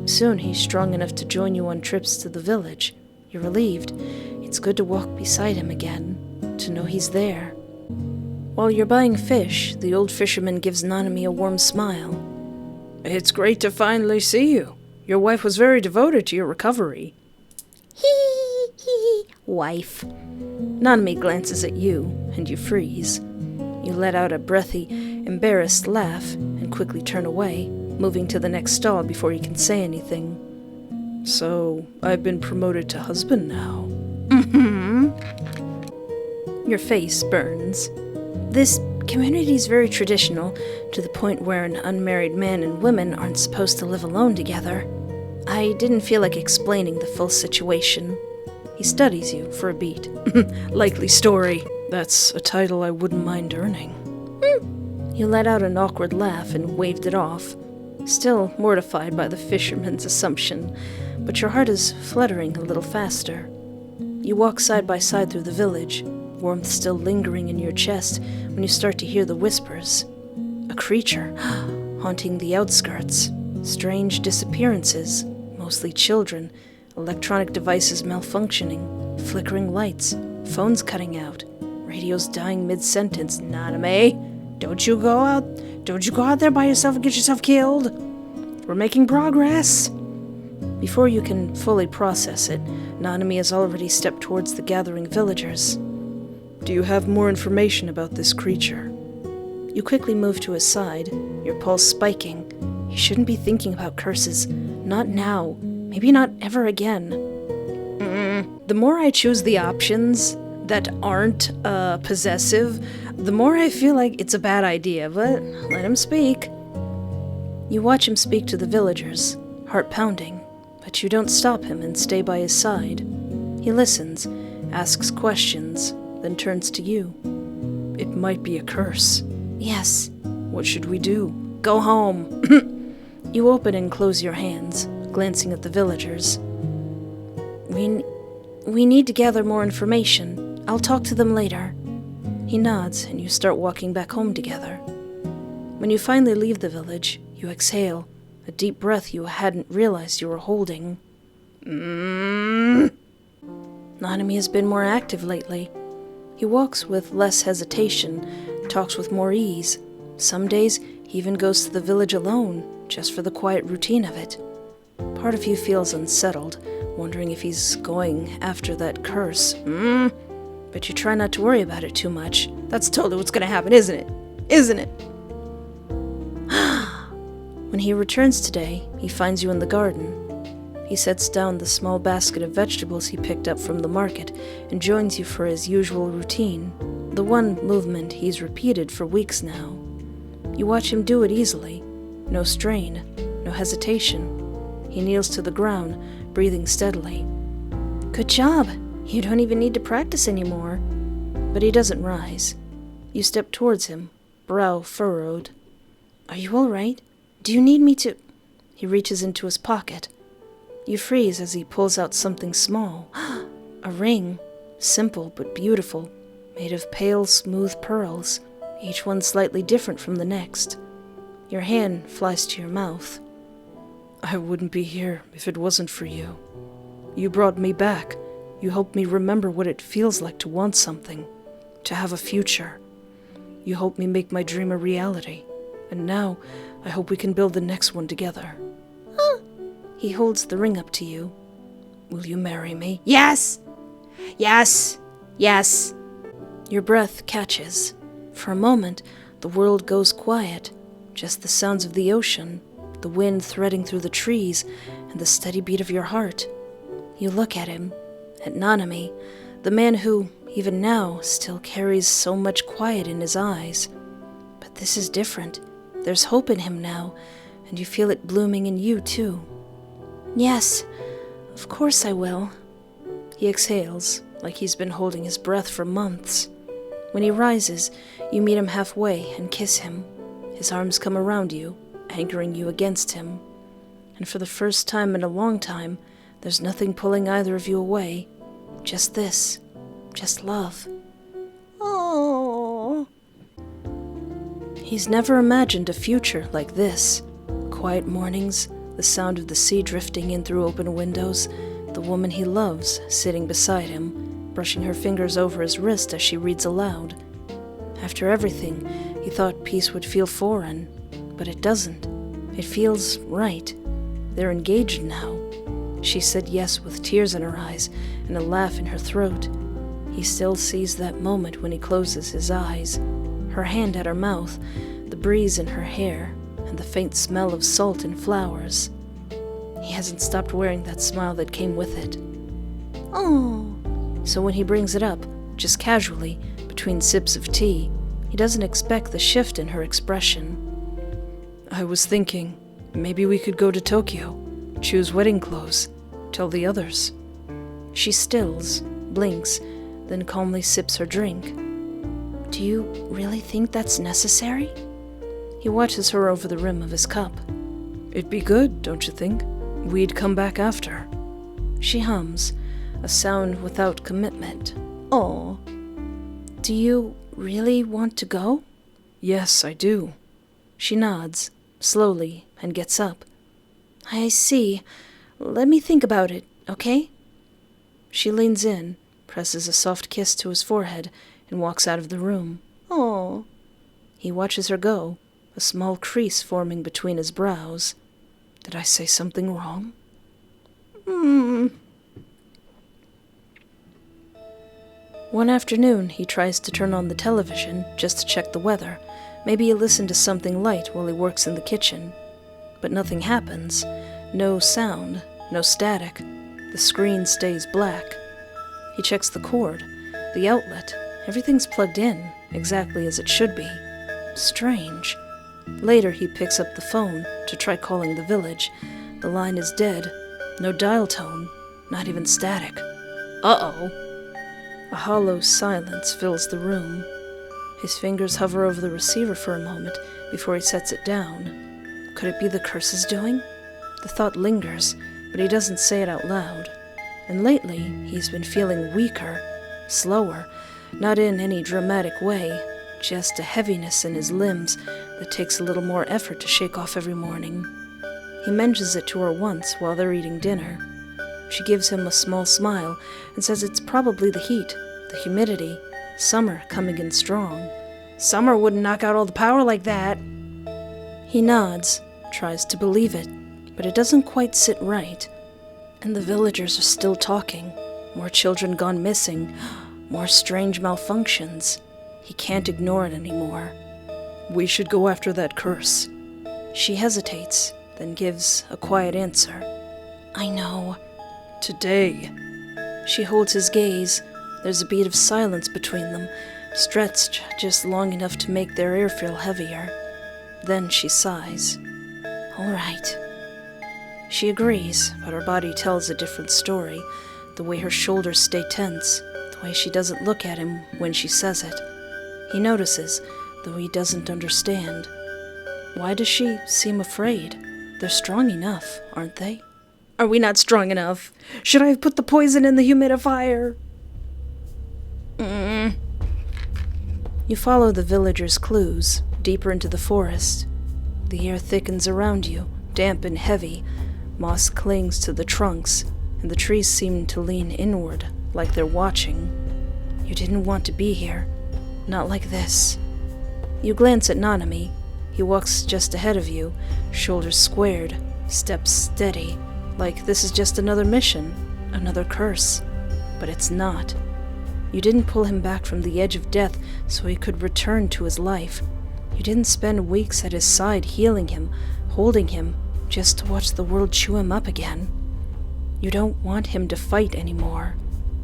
S1: Soon he's strong enough to join you on trips to the village. You're relieved. It's good to walk beside him again, to know he's there. While you're buying fish, the old fisherman gives Nanami a warm smile. It's great to finally see you. Your wife was very devoted to your recovery.
S2: Hee, wife.
S1: Nanami glances at you, and you freeze. You let out a breathy, embarrassed laugh and quickly turn away, moving to the next stall before you can say anything. So, I've been promoted to husband now. Your face burns. This community's very traditional, to the point where an unmarried man and woman aren't supposed to live alone together. I didn't feel like explaining the full situation. He studies you for a beat. Likely story. That's a title I wouldn't mind earning. You let out an awkward laugh and waved it off, still mortified by the fisherman's assumption, but your heart is fluttering a little faster. You walk side by side through the village, warmth still lingering in your chest when you start to hear the whispers. A creature haunting the outskirts. Strange disappearances, mostly children, electronic devices malfunctioning, flickering lights, phones cutting out, radios dying mid-sentence. Nanami, don't you go out there by yourself and get yourself killed. We're making progress. Before you can fully process it, Nanami has already stepped towards the gathering villagers. Do you have more information about this creature? You quickly move to his side, your pulse spiking. You shouldn't be thinking about curses. Not now. Maybe not ever again. The more I choose the options that aren't possessive, the more I feel like it's a bad idea, but let him speak. You watch him speak to the villagers, heart pounding, but you don't stop him and stay by his side. He listens, asks questions, then turns to you. It might be a curse. Yes. What should we do? Go home. You open and close your hands, glancing at the villagers. We need to gather more information. I'll talk to them later. He nods, and you start walking back home together. When you finally leave the village, you exhale, a deep breath you hadn't realized you were holding. Nanami has been more active lately. He walks with less hesitation, talks with more ease. Some days, he even goes to the village alone, just for the quiet routine of it. Part of you feels unsettled, wondering if he's going after that curse. But you try not to worry about it too much. That's totally what's gonna happen, isn't it? Isn't it? When he returns today, he finds you in the garden. He sets down the small basket of vegetables he picked up from the market and joins you for his usual routine, the one movement he's repeated for weeks now. You watch him do it easily. No strain, no hesitation. He kneels to the ground, breathing steadily. Good job. You don't even need to practice anymore. But he doesn't rise. You step towards him, brow furrowed. Are you all right? Do you need me to... He reaches into his pocket. You freeze as he pulls out something small. A ring, simple but beautiful, made of pale, smooth pearls, each one slightly different from the next. Your hand flies to your mouth. I wouldn't be here if it wasn't for you. You brought me back. You helped me remember what it feels like to want something, to have a future. You helped me make my dream a reality, and now I hope we can build the next one together. He holds the ring up to you. Will you marry me? Yes! Yes! Yes! Your breath catches. For a moment, the world goes quiet. Just the sounds of the ocean, the wind threading through the trees, and the steady beat of your heart. You look at him, at Nanami, the man who, even now, still carries so much quiet in his eyes. But this is different. There's hope in him now, and you feel it blooming in you, too. Yes, of course I will. He exhales, like he's been holding his breath for months. When he rises, you meet him halfway and kiss him. His arms come around you, anchoring you against him. And for the first time in a long time, there's nothing pulling either of you away. Just this. Just love. Oh. He's never imagined a future like this. Quiet mornings, the sound of the sea drifting in through open windows, the woman he loves sitting beside him, brushing her fingers over his wrist as she reads aloud. After everything, he thought peace would feel foreign, but it doesn't. It feels right. They're engaged now. She said yes with tears in her eyes and a laugh in her throat. He still sees that moment when he closes his eyes. Her hand at her mouth, the breeze in her hair, and the faint smell of salt and flowers. He hasn't stopped wearing that smile that came with it. Oh. So when he brings it up, just casually, between sips of tea, he doesn't expect the shift in her expression. I was thinking, maybe we could go to Tokyo, choose wedding clothes, tell the others. She stills, blinks, then calmly sips her drink. Do you really think that's necessary? He watches her over the rim of his cup. It'd be good, don't you think? We'd come back after. She hums, a sound without commitment.
S2: Oh.
S1: Do you really want to go? Yes, I do. She nods, slowly, and gets up.
S2: I see. Let me think about it, okay?
S1: She leans in, presses a soft kiss to his forehead, and walks out of the room.
S2: Oh.
S1: He watches her go, a small crease forming between his brows. Did I say something wrong? One afternoon, he tries to turn on the television just to check the weather. Maybe he'll listen to something light while he works in the kitchen. But nothing happens. No sound, no static. The screen stays black. He checks the cord, the outlet. Everything's plugged in, exactly as it should be. Strange. Later, he picks up the phone to try calling the village. The line is dead. No dial tone, not even static. Uh-oh. A hollow silence fills the room. His fingers hover over the receiver for a moment before he sets it down. Could it be the curse's doing? The thought lingers, but he doesn't say it out loud. And lately, he's been feeling weaker, slower, not in any dramatic way, just a heaviness in his limbs that takes a little more effort to shake off every morning. He mentions it to her once while they're eating dinner. She gives him a small smile and says it's probably the heat, the humidity, summer coming in strong.
S2: Summer wouldn't knock out all the power like that.
S1: He nods, tries to believe it, but it doesn't quite sit right. And the villagers are still talking. More children gone missing, more strange malfunctions. He can't ignore it anymore. We should go after that curse. She hesitates, then gives a quiet answer.
S2: I know.
S1: Today. She holds his gaze. There's a beat of silence between them, stretched just long enough to make their air feel heavier. Then she sighs.
S2: All right.
S1: She agrees, but her body tells a different story. The way her shoulders stay tense, the way she doesn't look at him when she says it. He notices, though he doesn't understand. Why does she seem afraid? They're strong enough, aren't they?
S2: Are we not strong enough? Should I have put the poison in the humidifier?
S1: You follow the villagers' clues, deeper into the forest. The air thickens around you, damp and heavy. Moss clings to the trunks, and the trees seem to lean inward, like they're watching. You didn't want to be here. Not like this. You glance at Nanami. He walks just ahead of you, shoulders squared, steps steady, like this is just another mission, another curse. But it's not. You didn't pull him back from the edge of death so he could return to his life. You didn't spend weeks at his side healing him, holding him, just to watch the world chew him up again. You don't want him to fight anymore.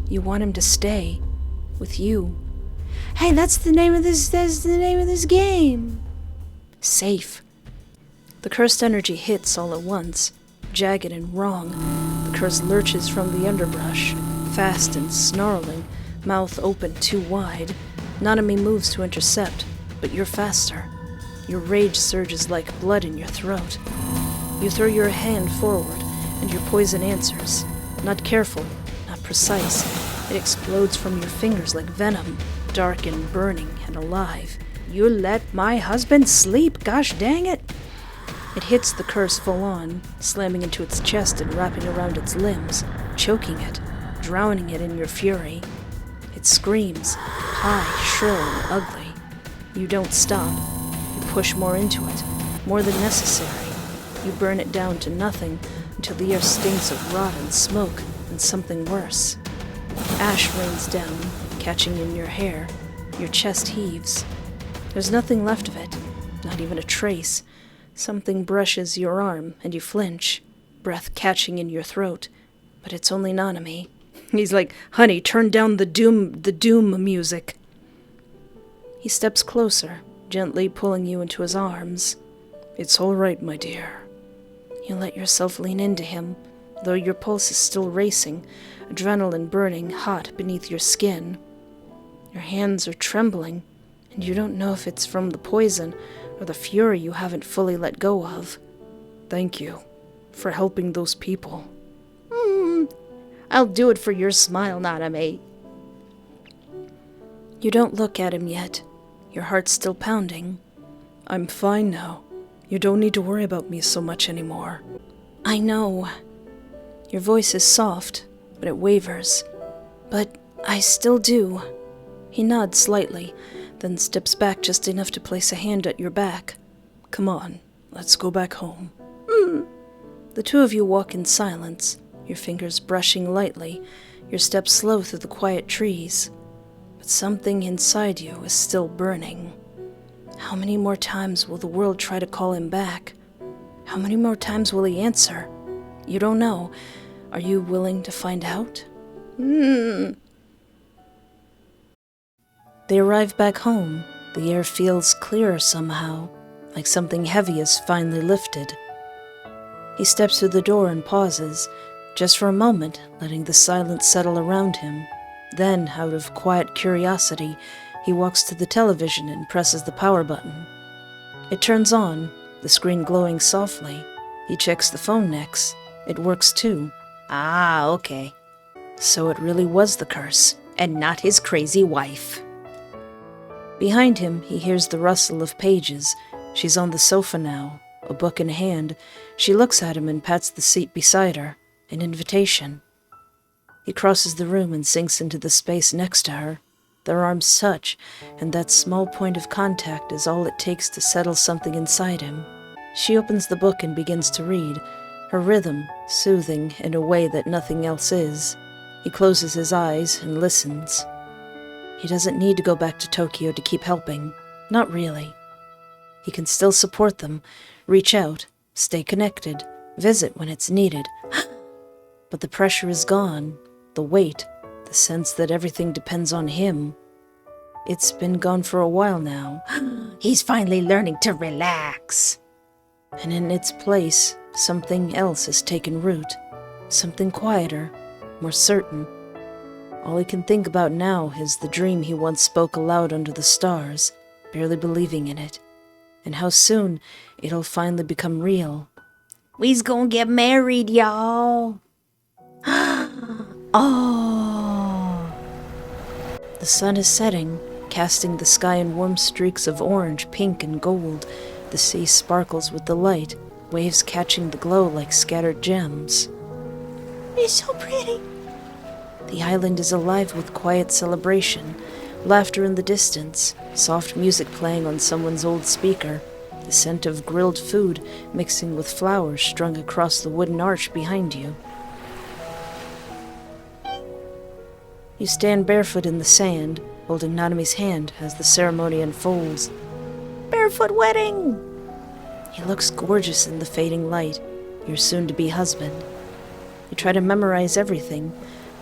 S1: You want him to stay with you.
S2: Hey, that's the name of this game.
S1: Safe. The cursed energy hits all at once, jagged and wrong. The curse lurches from the underbrush, fast and snarling, mouth open too wide. Nanami moves to intercept, but you're faster. Your rage surges like blood in your throat. You throw your hand forward, and your poison answers. Not careful, not precise. It explodes from your fingers like venom, dark and burning and alive.
S2: You let my husband sleep, gosh dang it!
S1: It hits the curse full on, slamming into its chest and wrapping around its limbs, choking it, drowning it in your fury. It screams, high, shrill, and ugly. You don't stop. You push more into it, more than necessary. You burn it down to nothing until the air stinks of rot and smoke and something worse. Ash rains down, catching in your hair. Your chest heaves. There's nothing left of it, not even a trace. Something brushes your arm and you flinch, breath catching in your throat. But it's only Nanami.
S2: He's like, honey, turn down the doom music.
S1: He steps closer, gently pulling you into his arms. It's all right, my dear. You let yourself lean into him, though your pulse is still racing, adrenaline burning hot beneath your skin. Your hands are trembling, and you don't know if it's from the poison or the fury you haven't fully let go of. Thank you for helping those people.
S2: I'll do it for your smile, Nanami.
S1: You don't look at him yet. Your heart's still pounding.
S3: I'm fine now. You don't need to worry about me so much anymore.
S1: I know. Your voice is soft, but it wavers. But I still do. He nods slightly, then steps back just enough to place a hand at your back.
S3: Come on, let's go back home.
S1: The two of you walk in silence, your fingers brushing lightly, your steps slow through the quiet trees. But something inside you is still burning. How many more times will the world try to call him back? How many more times will he answer? You don't know. Are you willing to find out? They arrive back home. The air feels clearer somehow, like something heavy is finally lifted. He steps through the door and pauses, just for a moment, letting the silence settle around him. Then, out of quiet curiosity, he walks to the television and presses the power button. It turns on, the screen glowing softly. He checks the phone next. It works too.
S2: Ah, okay.
S1: So it really was the curse.
S2: And not his crazy wife.
S1: Behind him, he hears the rustle of pages. She's on the sofa now, a book in hand. She looks at him and pats the seat beside her. An invitation. He crosses the room and sinks into the space next to her. Their arms touch, and that small point of contact is all it takes to settle something inside him. She opens the book and begins to read, her rhythm soothing in a way that nothing else is. He closes his eyes and listens. He doesn't need to go back to Tokyo to keep helping. Not really. He can still support them, reach out, stay connected, visit when it's needed. But the pressure is gone, the weight, the sense that everything depends on him. It's been gone for a while now.
S2: He's finally learning to relax.
S1: And in its place, something else has taken root. Something quieter, more certain. All he can think about now is the dream he once spoke aloud under the stars, barely believing in it. And how soon it'll finally become real.
S2: We's gonna get married, y'all.
S1: Oh! The sun is setting, casting the sky in warm streaks of orange, pink, and gold. The sea sparkles with the light, waves catching the glow like scattered gems.
S2: It's so pretty.
S1: The island is alive with quiet celebration, laughter in the distance, soft music playing on someone's old speaker, the scent of grilled food mixing with flowers strung across the wooden arch behind you. You stand barefoot in the sand, holding Nanami's hand as the ceremony unfolds.
S2: Barefoot wedding!
S1: He looks gorgeous in the fading light, your soon-to-be husband. You try to memorize everything,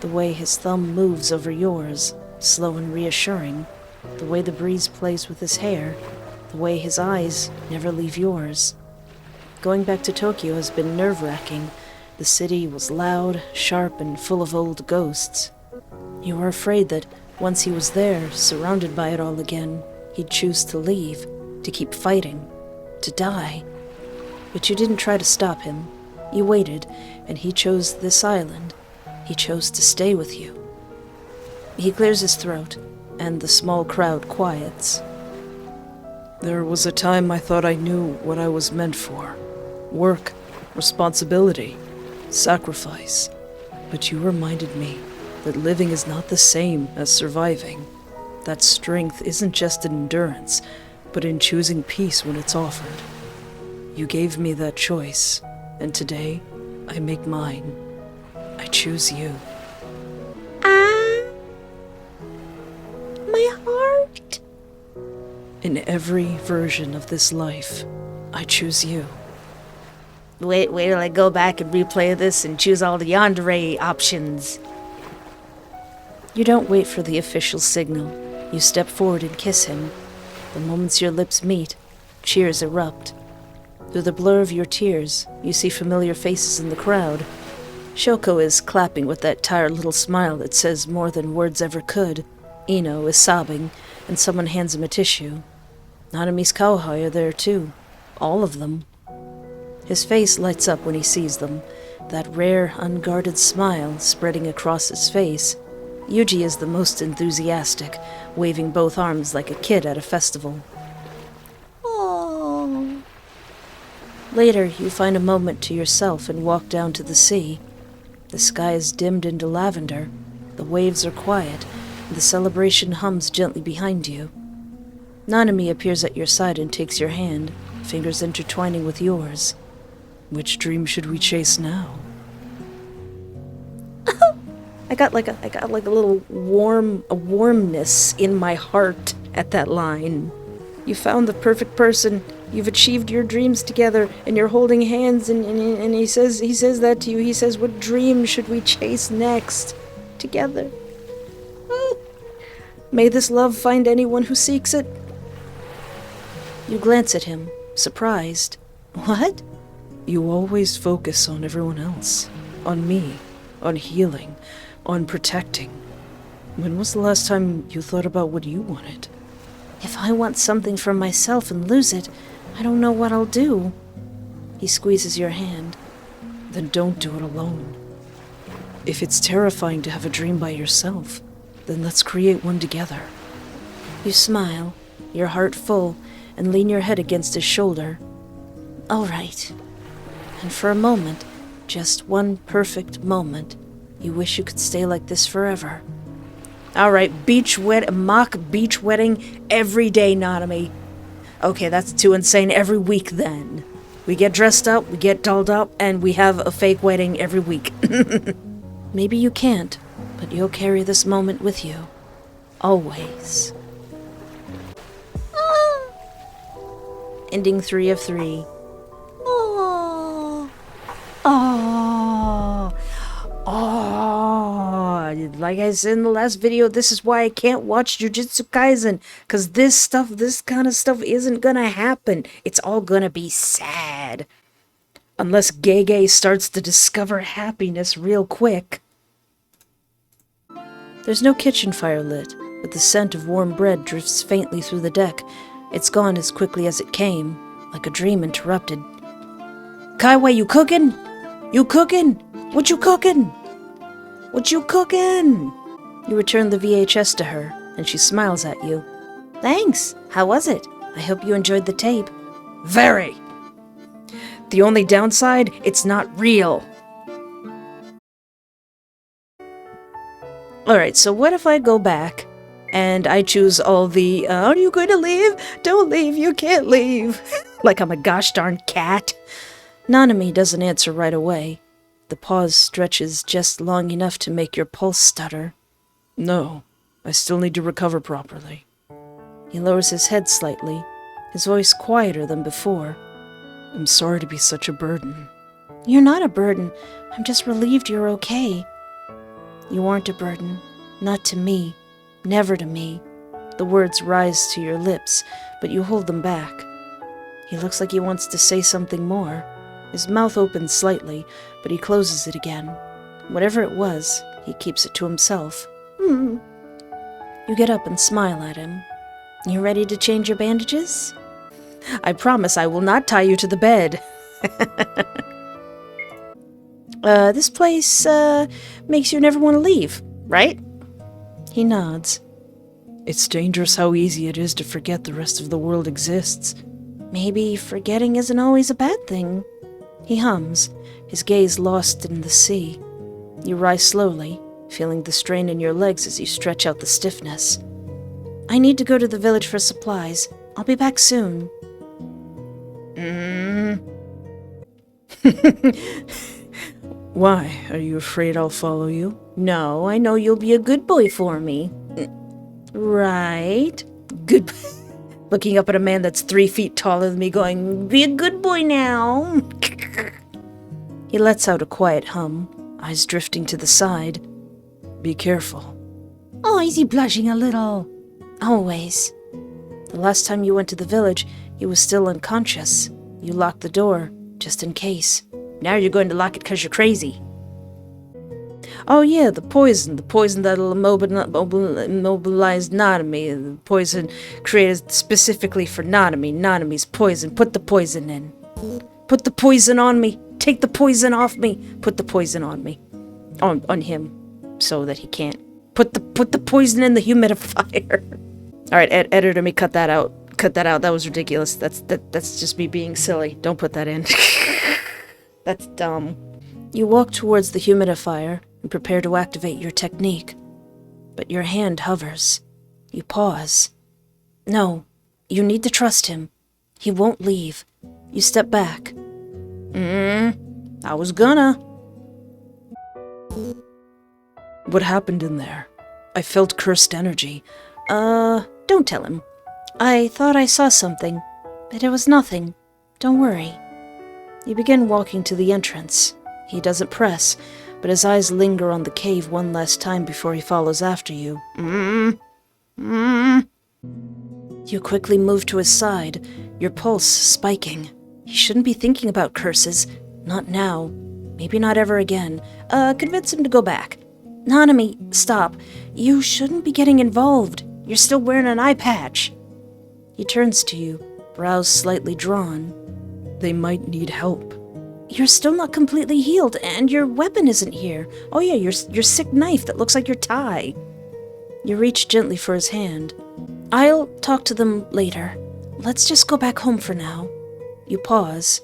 S1: the way his thumb moves over yours, slow and reassuring, the way the breeze plays with his hair, the way his eyes never leave yours. Going back to Tokyo has been nerve-wracking. The city was loud, sharp, and full of old ghosts. You were afraid that once he was there, surrounded by it all again, he'd choose to leave, to keep fighting, to die. But you didn't try to stop him. You waited, and he chose this island. He chose to stay with you. He clears his throat, and the small crowd quiets.
S3: There was a time I thought I knew what I was meant for. Work, responsibility, sacrifice. But you reminded me that living is not the same as surviving. That strength isn't just in endurance, but in choosing peace when it's offered. You gave me that choice, and today I make mine. I choose you.
S2: My heart.
S3: In every version of this life, I choose you.
S2: Wait till I go back and replay this and choose all the yandere options.
S1: You don't wait for the official signal. You step forward and kiss him. The moments your lips meet, cheers erupt. Through the blur of your tears, you see familiar faces in the crowd. Shoko is clapping with that tired little smile that says more than words ever could. Ino is sobbing, and someone hands him a tissue. Nanami's Khywae are there too. All of them. His face lights up when he sees them. that rare, unguarded smile spreading across his face. Yuji is the most enthusiastic, waving both arms like a kid at a festival.
S2: Oh.
S1: Later, you find a moment to yourself and walk down to the sea. The sky is dimmed into lavender, the waves are quiet, and the celebration hums gently behind you. Nanami appears at your side and takes your hand, fingers intertwining with yours. Which dream should we chase now?
S2: I got like a little warmness in my heart at that line.
S1: You found the perfect person. You've achieved your dreams together, and you're holding hands. And he says that to you. He says, "What dream should we chase next, together? May this love find anyone who seeks it." You glance at him, surprised. What?
S3: You always focus on everyone else. On me. On healing. On protecting. When was the last time you thought about what you wanted?
S1: If I want something for myself and lose it, I don't know what I'll do. He squeezes your hand.
S3: Then don't do it alone. If it's terrifying to have a dream by yourself, then let's create one together.
S1: You smile, your heart full, and lean your head against his shoulder. All right. And for a moment, just one perfect moment, you wish you could stay like this forever.
S2: All right, mock beach wedding every day, Nanami. Okay, that's too insane. Every week, then. We get dressed up, we get dolled up, and we have a fake wedding every week.
S1: Maybe you can't, but you'll carry this moment with you. Always. Ending 3 of 3.
S2: Oh. Oh. Oh. Like I said in the last video, this is why I can't watch Jujutsu Kaisen. Because this kind of stuff isn't gonna happen. It's all gonna be sad. Unless Gege starts to discover happiness real quick.
S1: There's no kitchen fire lit, but the scent of warm bread drifts faintly through the deck. It's gone as quickly as it came, like a dream interrupted.
S2: Khywae, you cooking? You cooking? What you cooking? What you cooking?
S1: You return the VHS to her, and she smiles at you.
S2: Thanks. How was it?
S1: I hope you enjoyed the tape.
S2: Very. The only downside, it's not real. Alright, so what if I go back and I choose all the, are you going to leave? Don't leave, you can't leave. Like I'm a gosh darn cat.
S1: Nanami doesn't answer right away. The pause stretches just long enough to make your pulse stutter.
S3: No, I still need to recover properly.
S1: He lowers his head slightly, his voice quieter than before.
S3: I'm sorry to be such a burden.
S1: You're not a burden. I'm just relieved you're okay. You aren't a burden. Not to me. Never to me. The words rise to your lips, but you hold them back. He looks like he wants to say something more. His mouth opens slightly, but he closes it again. Whatever it was, he keeps it to himself. You get up and smile at him. You ready to change your bandages?
S2: I promise I will not tie you to the bed. This place, makes you never want to leave, right?
S1: He nods.
S3: It's dangerous how easy it is to forget the rest of the world exists.
S1: Maybe forgetting isn't always a bad thing. He hums, his gaze lost in the sea. You rise slowly, feeling the strain in your legs as you stretch out the stiffness. I need to go to the village for supplies. I'll be back soon.
S3: Why? Are you afraid I'll follow you?
S2: No, I know you'll be a good boy for me. Right? Good. Looking up at a man that's 3 feet taller than me going, be a good boy now.
S1: He lets out a quiet hum, eyes drifting to the side.
S3: Be careful.
S2: Oh, is he blushing a little?
S1: Always. The last time you went to the village, he was still unconscious. You locked the door, just in case.
S2: Now you're going to lock it because you're crazy.
S1: Oh yeah, the poison that'll immobilize Nanami, the poison created specifically for Nanami, Nanami's poison. Put the poison in. Put the poison on me.
S2: Take the poison off me. Put the poison on me. On him. So that he can't. Put the poison in the humidifier. Alright, editor me, cut that out. Cut that out. That was ridiculous. That's just me being silly. Don't put that in. That's dumb.
S1: You walk towards the humidifier and prepare to activate your technique. But your hand hovers. You pause. No, you need to trust him. He won't leave. You step back.
S2: I was gonna.
S3: What happened in there? I felt cursed energy.
S1: Don't tell him. I thought I saw something, but it was nothing. Don't worry. You begin walking to the entrance. He doesn't press, but his eyes linger on the cave one last time before he follows after you. You quickly move to his side, your pulse spiking. He shouldn't be thinking about curses. Not now. Maybe not ever again. Convince him to go back. Nanami, stop. You shouldn't be getting involved. You're still wearing an eye patch. He turns to you, brows slightly drawn.
S3: They might need help.
S1: You're still not completely healed, and your weapon isn't here. Oh yeah, your sick knife that looks like your tie. You reach gently for his hand. I'll talk to them later. Let's just go back home for now. You pause.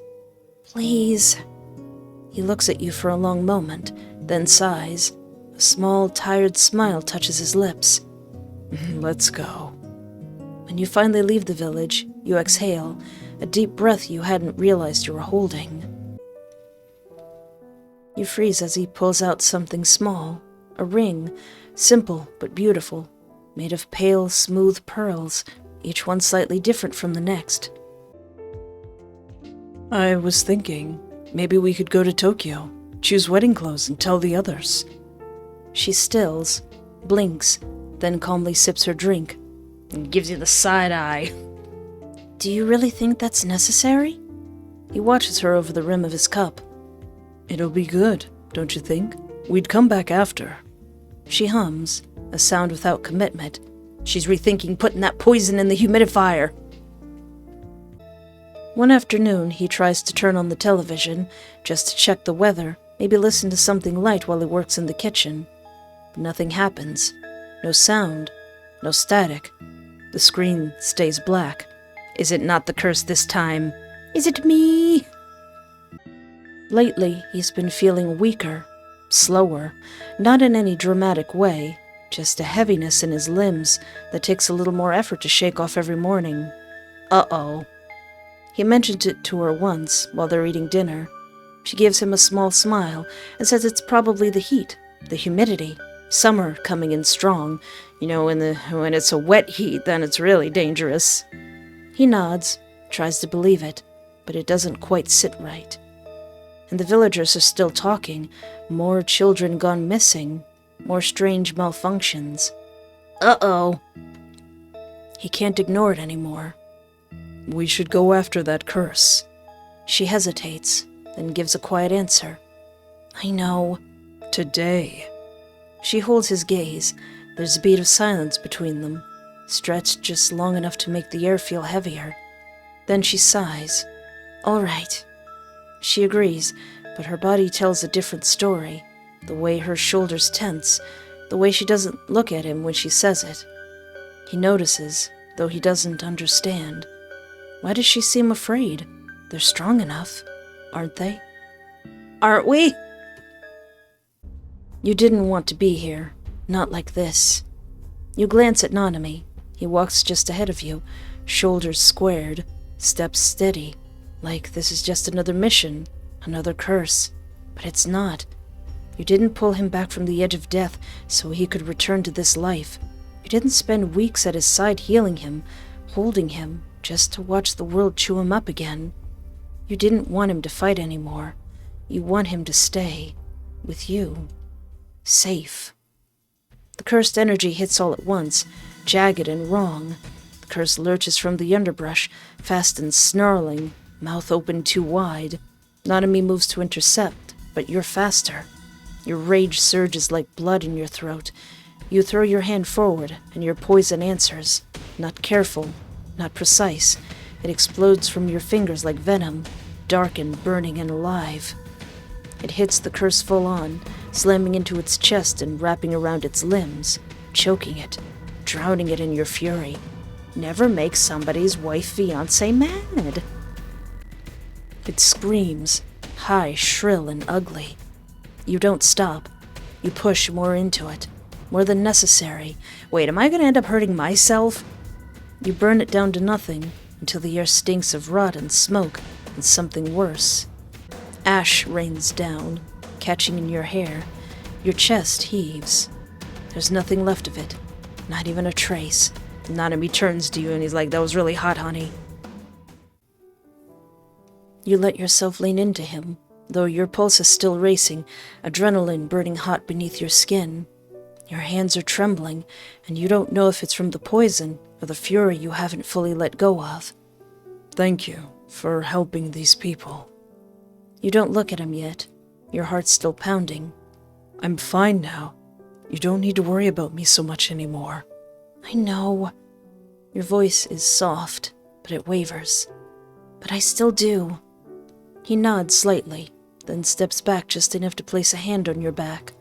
S1: Please. He looks at you for a long moment, then sighs. A small, tired smile touches his lips.
S3: Let's go.
S1: When you finally leave the village, you exhale, a deep breath you hadn't realized you were holding. You freeze as he pulls out something small, a ring, simple but beautiful, made of pale, smooth pearls, each one slightly different from the next.
S3: I was thinking, maybe we could go to Tokyo, choose wedding clothes and tell the others.
S1: She stills, blinks, then calmly sips her drink,
S2: And gives you the side eye.
S1: Do you really think that's necessary? He watches her over the rim of his cup.
S3: It'll be good, don't you think? We'd come back after.
S1: She hums, a sound without commitment.
S2: She's rethinking putting that poison in the humidifier.
S1: One afternoon, he tries to turn on the television, just to check the weather, maybe listen to something light while he works in the kitchen. But nothing happens. No sound. No static. The screen stays black.
S2: Is it not the curse this time? Is it me?
S1: Lately, he's been feeling weaker, slower, not in any dramatic way, just a heaviness in his limbs that takes a little more effort to shake off every morning.
S2: Uh-oh.
S1: He mentions it to her once while they're eating dinner. She gives him a small smile and says it's probably the heat, the humidity, summer coming in strong. You know, when it's a wet heat, then it's really dangerous. He nods, tries to believe it, but it doesn't quite sit right. And the villagers are still talking. More children gone missing. More strange malfunctions.
S2: Uh-oh.
S1: He can't ignore it anymore.
S3: We should go after that curse.
S1: She hesitates, then gives a quiet answer. I know.
S3: Today.
S1: She holds his gaze. There's a beat of silence between them, stretched just long enough to make the air feel heavier. Then she sighs. All right. She agrees, but her body tells a different story. The way her shoulders tense, the way she doesn't look at him when she says it. He notices, though he doesn't understand. Why does she seem afraid? They're strong enough, aren't they?
S2: Aren't we?
S1: You didn't want to be here. Not like this. You glance at Nanami. He walks just ahead of you, shoulders squared, steps steady, like this is just another mission, another curse. But it's not. You didn't pull him back from the edge of death so he could return to this life. You didn't spend weeks at his side healing him, holding him, just to watch the world chew him up again. You didn't want him to fight anymore. You want him to stay. With you. Safe. The cursed energy hits all at once, jagged and wrong. The curse lurches from the underbrush, fast and snarling, mouth open too wide. Nanami moves to intercept, but you're faster. Your rage surges like blood in your throat. You throw your hand forward, and your poison answers. Not careful, not precise. It explodes from your fingers like venom.
S2: dark and burning and alive. It hits the curse full on, slamming into its chest and wrapping around its limbs, choking it, drowning it in your fury. Never make somebody's wife-fiancé mad. It screams, high, shrill, and ugly. You don't stop. You push more into it, more than necessary. Wait, am I gonna end up hurting myself? You burn it down to nothing until the air stinks of rot and smoke and something worse. Ash rains down, catching in your hair. Your chest heaves. There's nothing left of it, not even a trace. Nanami turns to you and he's like, "That was really hot, honey." You let yourself lean into him, though your pulse is still racing, adrenaline burning hot beneath your skin. Your hands are trembling, and you don't know if it's from the poison or the fury you haven't fully let go of.
S3: Thank you for helping these people.
S2: You don't look at him yet. Your heart's still pounding.
S3: I'm fine now. You don't need to worry about me so much anymore.
S2: I know. Your voice is soft, but it wavers. But I still do. He nods slightly, then steps back just enough to place a hand on your back.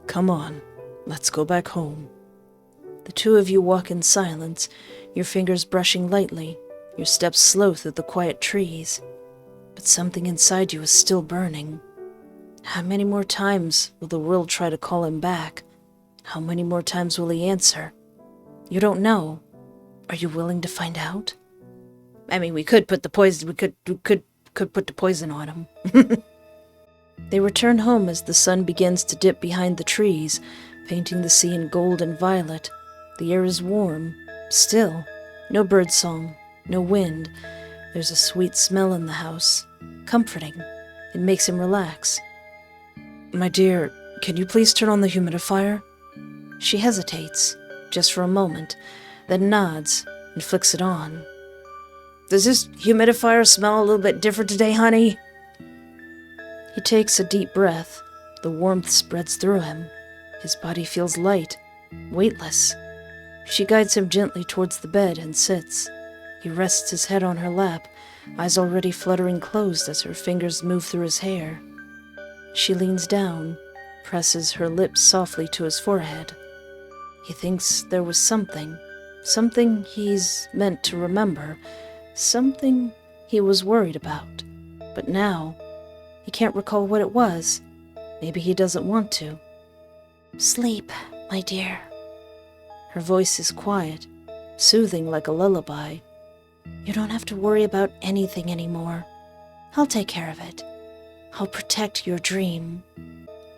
S3: Come on, let's go back home.
S2: The two of you walk in silence, your fingers brushing lightly, your steps slow through the quiet trees. But something inside you is still burning. How many more times will the world try to call him back? How many more times will he answer? You don't know. Are you willing to find out? I mean, we could put the poison. We could put the poison on him. They return home as the sun begins to dip behind the trees, painting the sea in gold and violet. The air is warm, still. No birdsong, no wind. There's a sweet smell in the house. Comforting. It makes him relax.
S3: My dear, can you please turn on the humidifier?
S2: She hesitates, just for a moment, then nods and flicks it on. Does this humidifier smell a little bit different today, honey? He takes a deep breath. The warmth spreads through him. His body feels light, weightless. She guides him gently towards the bed and sits. He rests his head on her lap, eyes already fluttering closed as her fingers move through his hair. She leans down, presses her lips softly to his forehead. He thinks there was something he's meant to remember, something he was worried about. But now, he can't recall what it was. Maybe he doesn't want to. Sleep, my dear. Her voice is quiet, soothing like a lullaby. You don't have to worry about anything anymore. I'll take care of it. I'll protect your dream.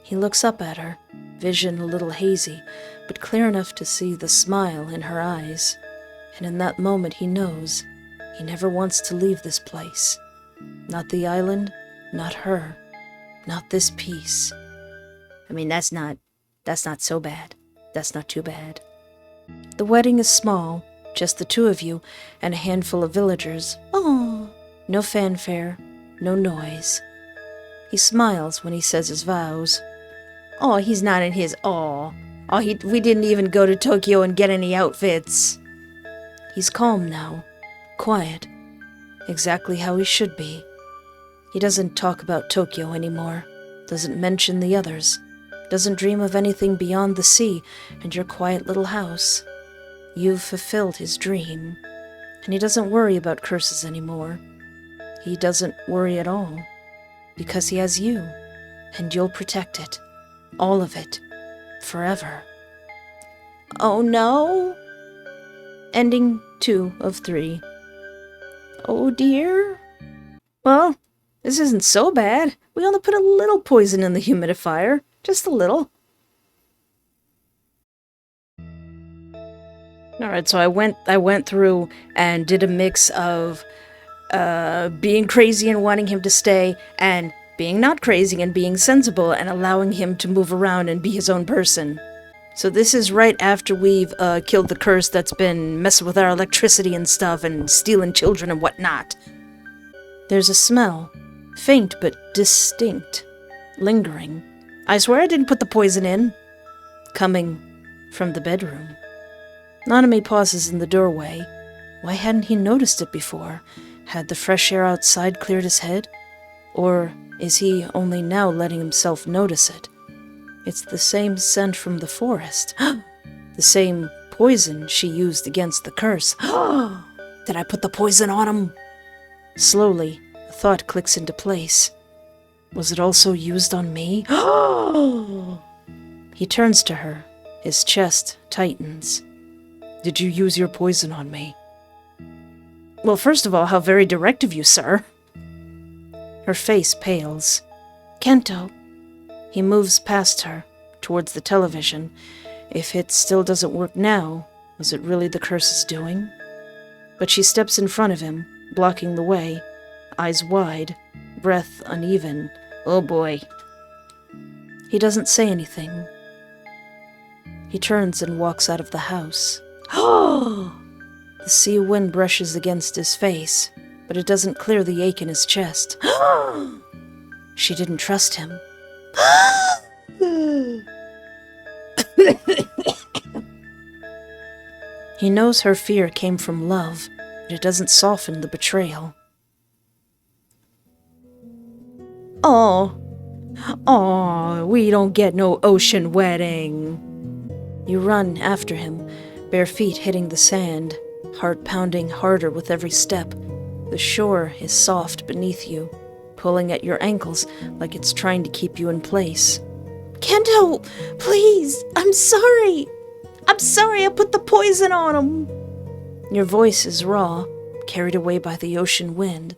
S2: He looks up at her, vision a little hazy, but clear enough to see the smile in her eyes. And in that moment he knows he never wants to leave this place. Not the island, not her, not this peace. I mean, that's not so bad. That's not too bad. The wedding is small, just the two of you and a handful of villagers. Oh, no fanfare, no noise. He smiles when he says his vows. Oh, he's not in his awe. We didn't even go to Tokyo and get any outfits. He's calm now, quiet, exactly how he should be. He doesn't talk about Tokyo anymore, doesn't mention the others, doesn't dream of anything beyond the sea and your quiet little house. You've fulfilled his dream, and he doesn't worry about curses anymore. He doesn't worry at all, because he has you, and you'll protect it, all of it, forever. Oh no! Ending 2 of 3. Oh dear. Well, this isn't so bad. We only put a little poison in the humidifier, just a little. Alright, so I went through and did a mix of being crazy and wanting him to stay, and being not crazy and being sensible and allowing him to move around and be his own person. So this is right after we've killed the curse that's been messing with our electricity and stuff and stealing children and whatnot. There's a smell, faint but distinct, lingering. I swear I didn't put the poison in. Coming from the bedroom. Nanami pauses in the doorway. Why hadn't he noticed it before? Had the fresh air outside cleared his head?
S1: Or is he only now letting himself notice it? It's the same scent from the forest. The same poison she used against the curse. Did I put the poison on him? Slowly, a thought clicks into place. Was it also used on me? He turns to her. His chest tightens. Did you use your poison on me?
S2: Well, first of all, how very direct of you, sir.
S1: Her face pales. Kento. He moves past her, towards the television. If it still doesn't work now, was it really the curse's doing? But she steps in front of him, blocking the way, eyes wide, breath uneven.
S2: Oh boy.
S1: He doesn't say anything. He turns and walks out of the house. The sea wind brushes against his face, but it doesn't clear the ache in his chest. She didn't trust him. He knows her fear came from love, but it doesn't soften the betrayal.
S2: Oh, we don't get no ocean wedding.
S1: You run after him, bare feet hitting the sand, heart pounding harder with every step. The shore is soft beneath you, pulling at your ankles like it's trying to keep you in place.
S2: Kento, please, I'm sorry. I'm sorry I put the poison on him.
S1: Your voice is raw, carried away by the ocean wind.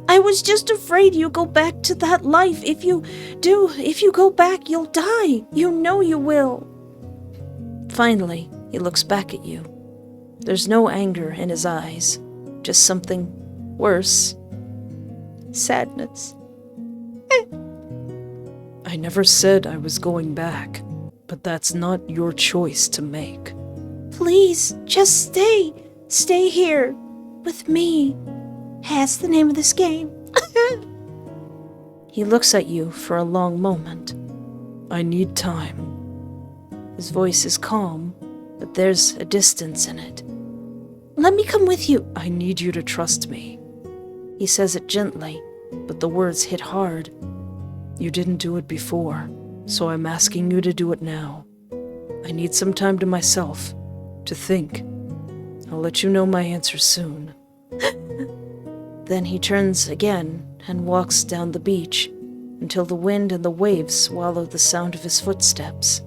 S2: I was just afraid you go back to that life. If you go back, you'll die. You know you will.
S1: Finally, he looks back at you. There's no anger in his eyes, just something worse.
S2: Sadness.
S3: I never said I was going back, but that's not your choice to make.
S2: Please, just stay. Stay here with me. That's the name of this game.
S1: He looks at you for a long moment.
S3: I need time.
S1: His voice is calm, but there's a distance in it.
S2: Let me come with you.
S3: I need you to trust me.
S1: He says it gently, but the words hit hard.
S3: You didn't do it before, so I'm asking you to do it now. I need some time to myself, to think. I'll let you know my answer soon.
S1: Then he turns again and walks down the beach until the wind and the waves swallow the sound of his footsteps.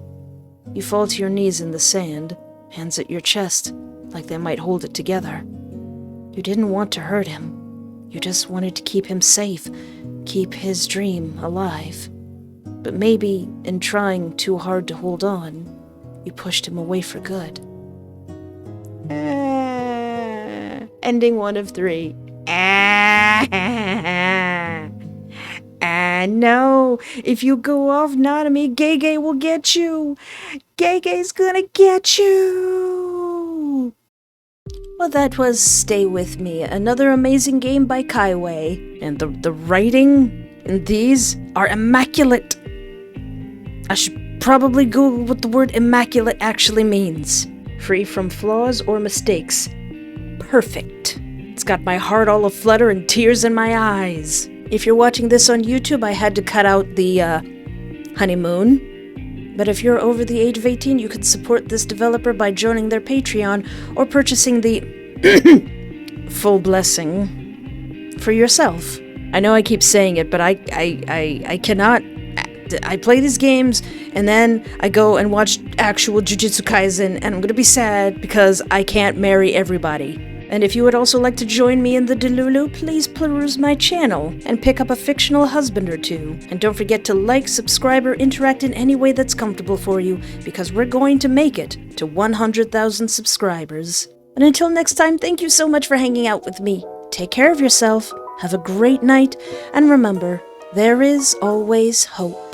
S1: You fall to your knees in the sand, hands at your chest, like they might hold it together. You didn't want to hurt him. You just wanted to keep him safe, keep his dream alive. But maybe, in trying too hard to hold on, you pushed him away for good.
S2: Ending 1 of 3. No. If you go off Nanami, Gege will get you. Gege's gonna get you.
S1: Well, that was Stay With Me, another amazing game by Khywae.
S2: And the writing in these are immaculate. I should probably Google what the word immaculate actually means. Free from flaws or mistakes. Perfect. It's got my heart all aflutter and tears in my eyes.
S1: If you're watching this on YouTube, I had to cut out the honeymoon. But if you're over the age of 18, you can support this developer by joining their Patreon or purchasing the full blessing for yourself.
S2: I know I keep saying it, but I cannot. I play these games, and then I go and watch actual Jujutsu Kaisen, and I'm gonna be sad because I can't marry everybody. And if you would also like to join me in the Delulu, please peruse my channel and pick up a fictional husband or two. And don't forget to like, subscribe, or interact in any way that's comfortable for you, because we're going to make it to 100,000 subscribers. And until next time, thank you so much for hanging out with me. Take care of yourself, have a great night, and remember, there is always hope.